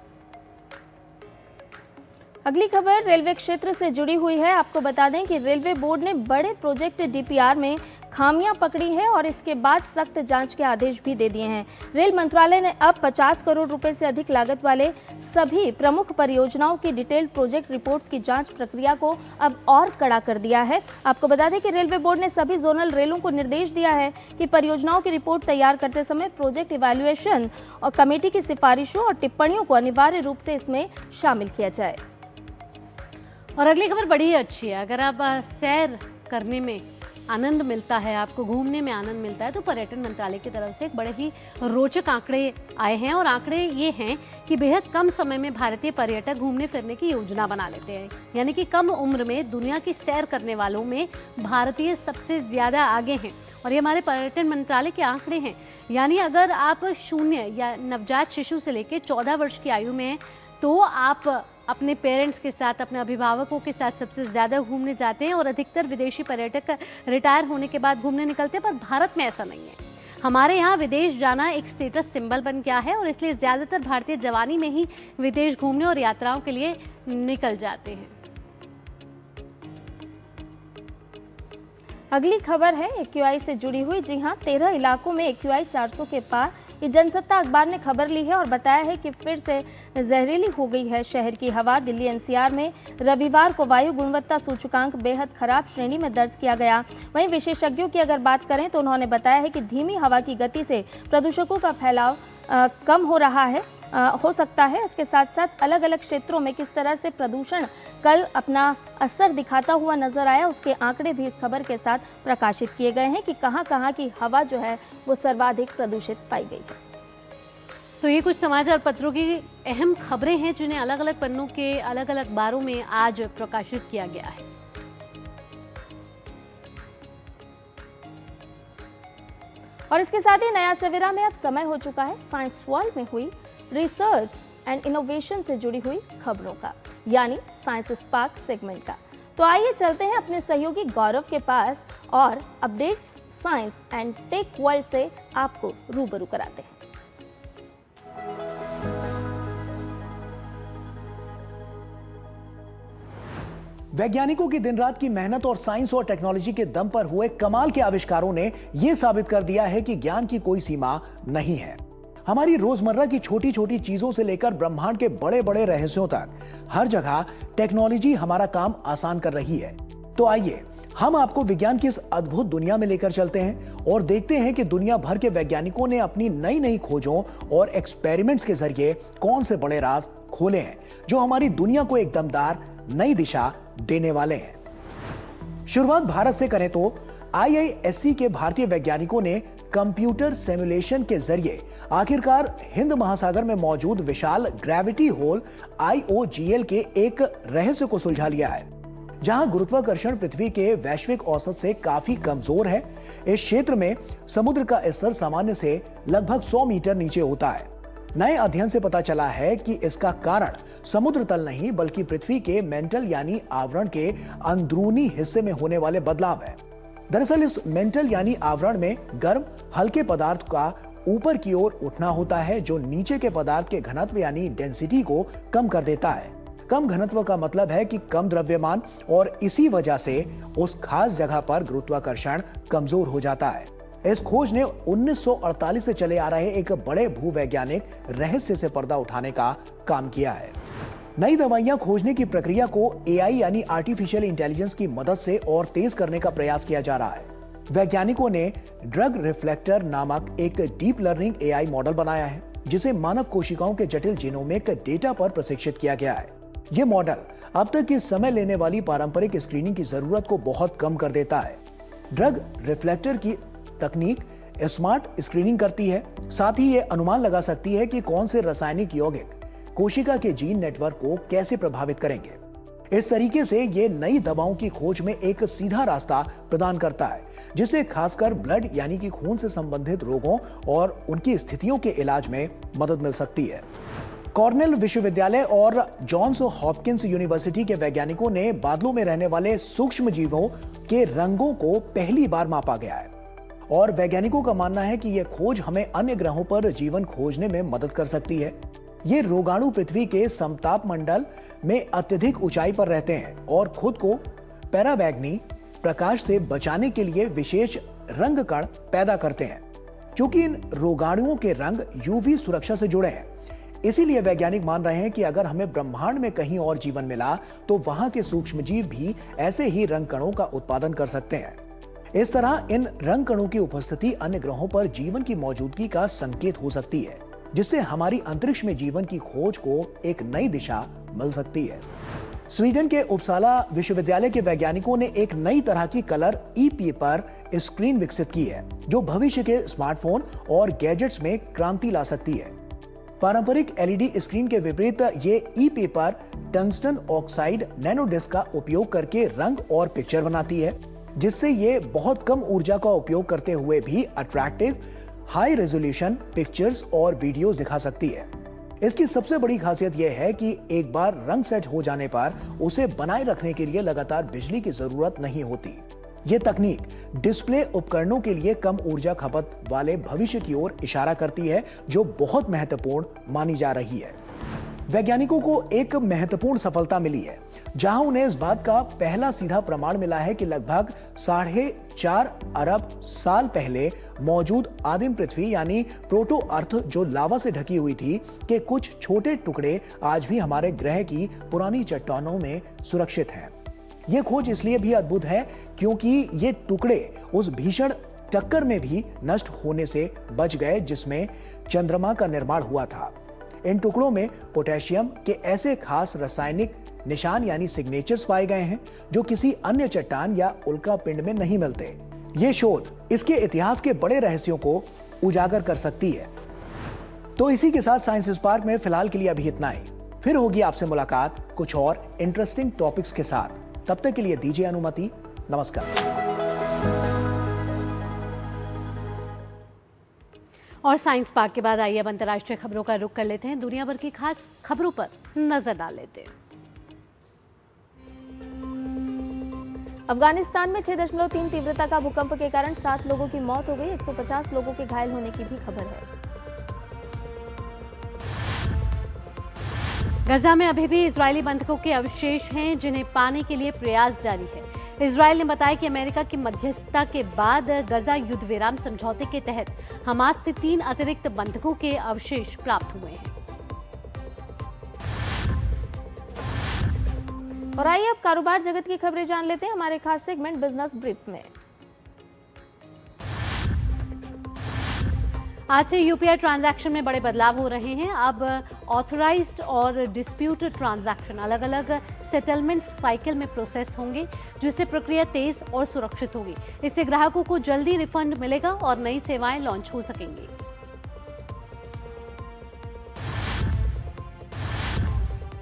अगली खबर रेलवे क्षेत्र से जुड़ी हुई है। आपको बता दें कि रेलवे बोर्ड ने बड़े प्रोजेक्ट DPR में खामियां पकड़ी है और इसके बाद सख्त जांच के आदेश भी दे दिए हैं। रेल मंत्रालय ने अब 50 करोड़ रुपए से अधिक लागत वाले सभी प्रमुख परियोजनाओं की डिटेल्ड प्रोजेक्ट रिपोर्ट्स की जांच प्रक्रिया को अब और कड़ा कर दिया है। आपको बता दें कि रेलवे बोर्ड ने सभी जोनल रेलों को निर्देश दिया है कि परियोजनाओं की रिपोर्ट तैयार करते समय प्रोजेक्ट इवैल्यूएशन और कमेटी की सिफारिशों और टिप्पणियों को अनिवार्य रूप से इसमें शामिल किया जाए। और अगली खबर बड़ी ही अच्छी है। अगर आप सैर करने में आनंद मिलता है, आपको घूमने में आनंद मिलता है, तो पर्यटन मंत्रालय की तरफ से एक बड़े ही रोचक आंकड़े आए हैं और आंकड़े ये हैं कि बेहद कम समय में भारतीय पर्यटक घूमने फिरने की योजना बना लेते हैं। यानी कि कम उम्र में दुनिया की सैर करने वालों में भारतीय सबसे ज़्यादा आगे हैं और ये हमारे पर्यटन मंत्रालय के आंकड़े हैं। यानी अगर आप 0 या नवजात शिशु से लेकर 14 वर्ष की आयु में हैं तो आप अपने पेरेंट्स के साथ, अपने अभिभावकों के साथ सबसे ज़्यादा घूमने जाते हैं और अधिकतर विदेशी पर्यटक रिटायर होने के बाद घूमने निकलते हैं, पर भारत में ऐसा नहीं है। हमारे यहाँ विदेश जाना एक स्टेटस सिंबल बन गया है और इसलिए ज़्यादातर भारतीय जवानी में ही विदेश घूमने और यात्राओं के लिए निकल जाते हैं। अगली खबर है एक्यूआई से जुड़ी हुई। जी हां, 13 इलाकों में एक्यूआई 400 के पार। ये जनसत्ता अखबार ने खबर ली है और बताया है कि फिर से जहरीली हो गई है शहर की हवा। दिल्ली एनसीआर में रविवार को वायु गुणवत्ता सूचकांक बेहद खराब श्रेणी में दर्ज किया गया। वहीं विशेषज्ञों की अगर बात करें तो उन्होंने बताया है कि धीमी हवा की गति से प्रदूषकों का फैलाव कम हो रहा है, हो सकता है। इसके साथ साथ अलग अलग क्षेत्रों में किस तरह से प्रदूषण कल अपना असर दिखाता हुआ नजर आया, उसके आंकड़े भी इस खबर के साथ प्रकाशित किए गए हैं कि कहां-कहां की हवा जो है वो सर्वाधिक प्रदूषित पाई गई है। तो ये कुछ समाचार पत्रों की अहम खबरें हैं जिन्हें अलग अलग पन्नों के अलग अलग अखबारों में आज प्रकाशित किया गया है। और इसके साथ ही नया सवेरा में अब समय हो चुका है साइंस वर्ल्ड में हुई रिसर्च एंड इनोवेशन से जुड़ी हुई खबरों का, यानी साइंस स्पार्क सेगमेंट का। तो आइए चलते हैं अपने सहयोगी गौरव के पास और updates science and tech world से आपको रूबरू कराते हैं। वैज्ञानिकों की दिन रात की मेहनत और साइंस और टेक्नोलॉजी के दम पर हुए कमाल के आविष्कारों ने यह साबित कर दिया है कि ज्ञान की कोई सीमा नहीं है। हमारी रोजमर्रा की छोटी छोटी चीजों से लेकर ब्रह्मांड के बड़े बड़े रहस्यों तक हर जगह टेक्नोलॉजी हमारा काम आसान कर रही है। तो आइए हम आपको विज्ञान की इस अद्भुत दुनिया में लेकर चलते हैं और देखते हैं कि दुनिया भर के वैज्ञानिकों ने अपनी नई नई खोजों और एक्सपेरिमेंट्स के जरिए कौन से बड़े राज खोले हैं जो हमारी दुनिया को एक दमदार नई दिशा देने वाले हैं। शुरुआत भारत से करें तो IISc के भारतीय वैज्ञानिकों ने कंप्यूटर सिमुलेशन के जरिए आखिरकार हिंद महासागर में मौजूद विशाल ग्रेविटी होल IOGL के एक रहस्य को सुलझा लिया है। जहां गुरुत्वाकर्षण पृथ्वी के वैश्विक औसत से काफी कमजोर है, इस क्षेत्र में समुद्र का स्तर सामान्य से लगभग 100 मीटर नीचे होता है। नए अध्ययन से पता चला है कि इसका कारण समुद्र तल नहीं बल्कि पृथ्वी के मेंटल यानी आवरण के अंदरूनी हिस्से में होने वाले बदलाव है। दरअसल इस मेंटल यानी आवरण में गर्म हल्के पदार्थ का ऊपर की ओर उठना होता है जो नीचे के पदार्थ के घनत्व यानी डेंसिटी को कम कर देता है। कम घनत्व का मतलब है कि कम द्रव्यमान और इसी वजह से उस खास जगह पर गुरुत्वाकर्षण कमजोर हो जाता है। इस खोज ने 1948 से चले आ रहे एक बड़े भूवैज्ञानिक रहस्य से पर्दा उठाने का काम किया है। नई दवाइयां खोजने की प्रक्रिया को AI यानी आर्टिफिशियल इंटेलिजेंस की मदद से और तेज करने का प्रयास किया जा रहा है। वैज्ञानिकों ने ड्रग रिफ्लेक्टर नामक एक डीप लर्निंग AI मॉडल बनाया है जिसे मानव कोशिकाओं के जटिल जीनोमिक डेटा पर प्रशिक्षित किया गया है। यह मॉडल अब तक की समय लेने वाली पारंपरिक स्क्रीनिंग की जरूरत को बहुत कम कर देता है। ड्रग रिफ्लेक्टर की तकनीक स्मार्ट स्क्रीनिंग करती है, साथ ही यह अनुमान लगा सकती है कि कौन से रासायनिक यौगिक कोशिका के जीन नेटवर्क को कैसे प्रभावित करेंगे। इस तरीके से यह नई दवाओं की खोज में एक सीधा रास्ता प्रदान करता है जिससे खासकर ब्लड यानी कि खून से संबंधित रोगों और उनकी स्थितियों के इलाज में मदद मिल सकती है। कॉर्नेल विश्वविद्यालय और जॉन्स हॉपकिंस यूनिवर्सिटी के वैज्ञानिकों ने बादलों में रहने वाले सूक्ष्म जीवों के रंगों को पहली बार मापा गया है और वैज्ञानिकों का मानना है कि यह खोज हमें अन्य ग्रहों पर जीवन खोजने में मदद कर सकती है। ये रोगाणु पृथ्वी के समताप मंडल में अत्यधिक ऊंचाई पर रहते हैं और खुद को पैराबैंगनी प्रकाश से बचाने के लिए विशेष रंग कण पैदा करते हैं। चूंकि इन रोगाणुओं के रंग UV सुरक्षा से जुड़े हैं, इसीलिए वैज्ञानिक मान रहे हैं कि अगर हमें ब्रह्मांड में कहीं और जीवन मिला तो वहां के सूक्ष्मजीव भी ऐसे ही रंग कणों का उत्पादन कर सकते हैं। इस तरह इन रंग कणों की उपस्थिति अन्य ग्रहों पर जीवन की मौजूदगी का संकेत हो सकती है जिससे हमारी अंतरिक्ष में जीवन की खोज को एक नई दिशा मिल सकती है। स्वीडन के उपसाला विश्वविद्यालय के वैज्ञानिकों ने एक नई तरह की कलर ई-पेपर स्क्रीन विकसित की है जो भविष्य के स्मार्टफोन और गैजेट्स में क्रांति ला सकती है। पारंपरिक LED स्क्रीन के विपरीत ये e paper tungsten oxide nano disc का उपयोग करके रंग और पिक्चर बनाती है जिससे ये बहुत कम ऊर्जा का उपयोग करते हुए भी अट्रैक्टिव हाई रेजोल्यूशन पिक्चर्स और वीडियोस दिखा सकती है। इसकी सबसे बड़ी खासियत यह है कि एक बार रंग सेट हो जाने पर उसे बनाए रखने के लिए लगातार बिजली की जरूरत नहीं होती। यह तकनीक डिस्प्ले उपकरणों के लिए कम ऊर्जा खपत वाले भविष्य की ओर इशारा करती है, जो बहुत महत्वपूर्ण मानी जा रही है। वैज्ञानिकों को एक महत्वपूर्ण सफलता मिली है, जहां उन्हें इस बात का पहला सीधा प्रमाण मिला है कि लगभग 4.5 अरब साल पहले मौजूद आदिम पृथ्वी यानी प्रोटो अर्थ, जो लावा से ढकी हुई थी, के कुछ छोटे टुकड़े आज भी हमारे ग्रह की पुरानी चट्टानों में सुरक्षित हैं। यह खोज इसलिए भी अद्भुत है क्योंकि ये टुकड़े उस भीषण टक्कर में भी नष्ट होने से बच गए जिसमें चंद्रमा का निर्माण हुआ था। इन टुकड़ों में पोटेशियम के ऐसे खास रासायनिक निशान यानी सिग्नेचर्स पाए गए हैं जो किसी अन्य चट्टान या उल्का पिंड में नहीं मिलते। ये शोध इसके इतिहास के बड़े रहस्यों को उजागर कर सकती है। तो इसी के साथ साइंस स्पार्क में फिलहाल के लिए अभी इतना ही। फिर होगी आपसे मुलाकात कुछ और इंटरेस्टिंग टॉपिक्स के साथ। तब तक के लिए दीजिए अनुमति। नमस्कार। और साइंस पार्क के बाद आइए अब अंतर्राष्ट्रीय खबरों का रुख कर लेते हैं। दुनिया भर की खास खबरों पर नजर डाल लेते हैं। अफगानिस्तान में 6.3 तीव्रता का भूकंप के कारण 7 लोगों की मौत हो गई। 150 लोगों के घायल होने की भी खबर है। गजा में अभी भी इजरायली बंधकों के अवशेष हैं, जिन्हें पाने के लिए प्रयास जारी है। इजरायल ने बताया कि अमेरिका की मध्यस्थता के बाद गजा युद्ध विराम समझौते के तहत हमास से 3 अतिरिक्त बंधकों के अवशेष प्राप्त हुए हैं। और आइए अब कारोबार जगत की खबरें जान लेते हैं हमारे खास सेगमेंट बिजनेस ब्रीफ में। आज से यूपीआई ट्रांजैक्शन में बड़े बदलाव हो रहे हैं। अब ऑथराइज्ड और डिस्प्यूटेड ट्रांजैक्शन अलग अलग सेटलमेंट साइकिल में प्रोसेस होंगे, जिससे प्रक्रिया तेज और सुरक्षित होगी। इससे ग्राहकों को जल्दी रिफंड मिलेगा और नई सेवाएं लॉन्च हो सकेंगी।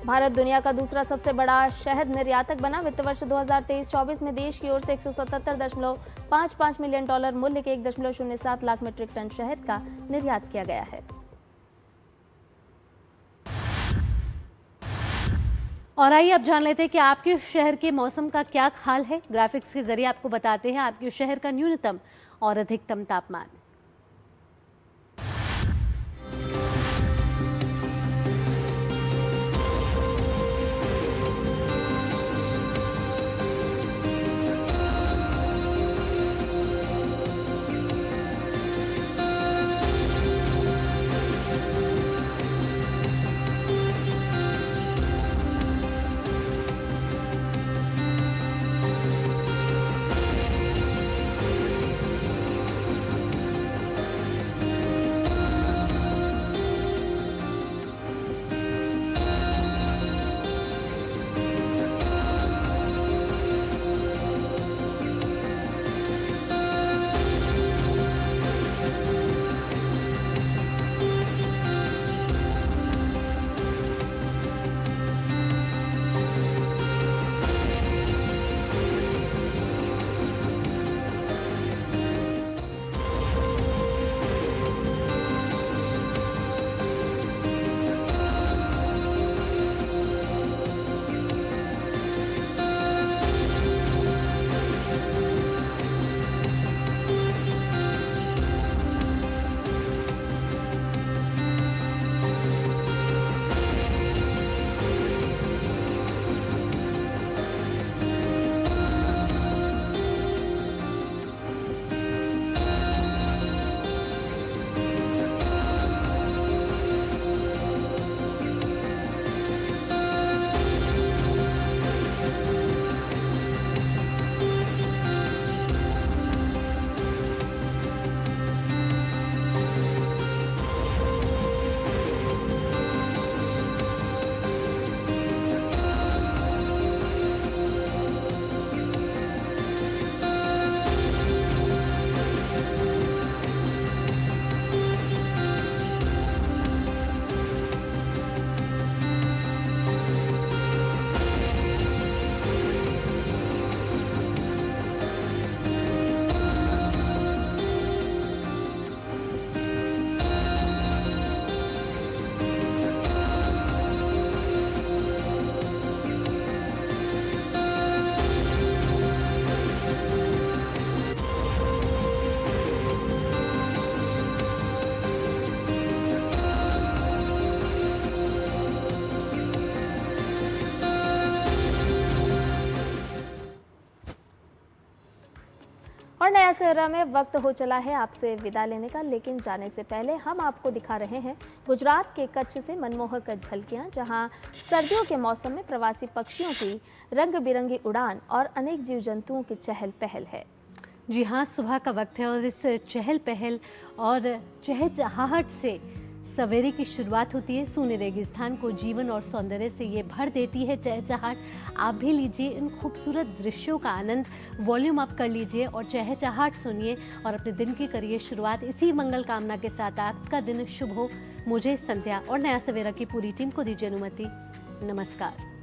भारत दुनिया का दूसरा सबसे बड़ा शहद निर्यातक बना। वित्त वर्ष 2023-24 में देश की ओर से $177.55 मिलियन मूल्य के 1.07 लाख मीट्रिक टन शहद का निर्यात किया गया है। और आइए अब जान लेते हैं कि आपके शहर के मौसम का क्या हाल है। ग्राफिक्स के जरिए आपको बताते हैं आपके शहर का न्यूनतम और अधिकतम तापमान। और नया सवेरा में वक्त हो चला है आपसे विदा लेने का, लेकिन जाने से पहले हम आपको दिखा रहे हैं गुजरात के कच्छ से मनमोहक झलकियां, जहां सर्दियों के मौसम में प्रवासी पक्षियों की रंग बिरंगी उड़ान और अनेक जीव जंतुओं की चहल पहल है। जी हाँ, सुबह का वक्त है और इस चहल पहल और चहचहाहट से सवेरे की शुरुआत होती है। सूने रेगिस्तान को जीवन और सौंदर्य से ये भर देती है चहचहाहट। आप भी लीजिए इन खूबसूरत दृश्यों का आनंद, वॉल्यूम अप कर लीजिए और चहचहाहट सुनिए और अपने दिन की करिए शुरुआत। इसी मंगल कामना के साथ आपका दिन शुभ हो। मुझे, संध्या और नया सवेरा की पूरी टीम को दीजिए अनुमति। नमस्कार।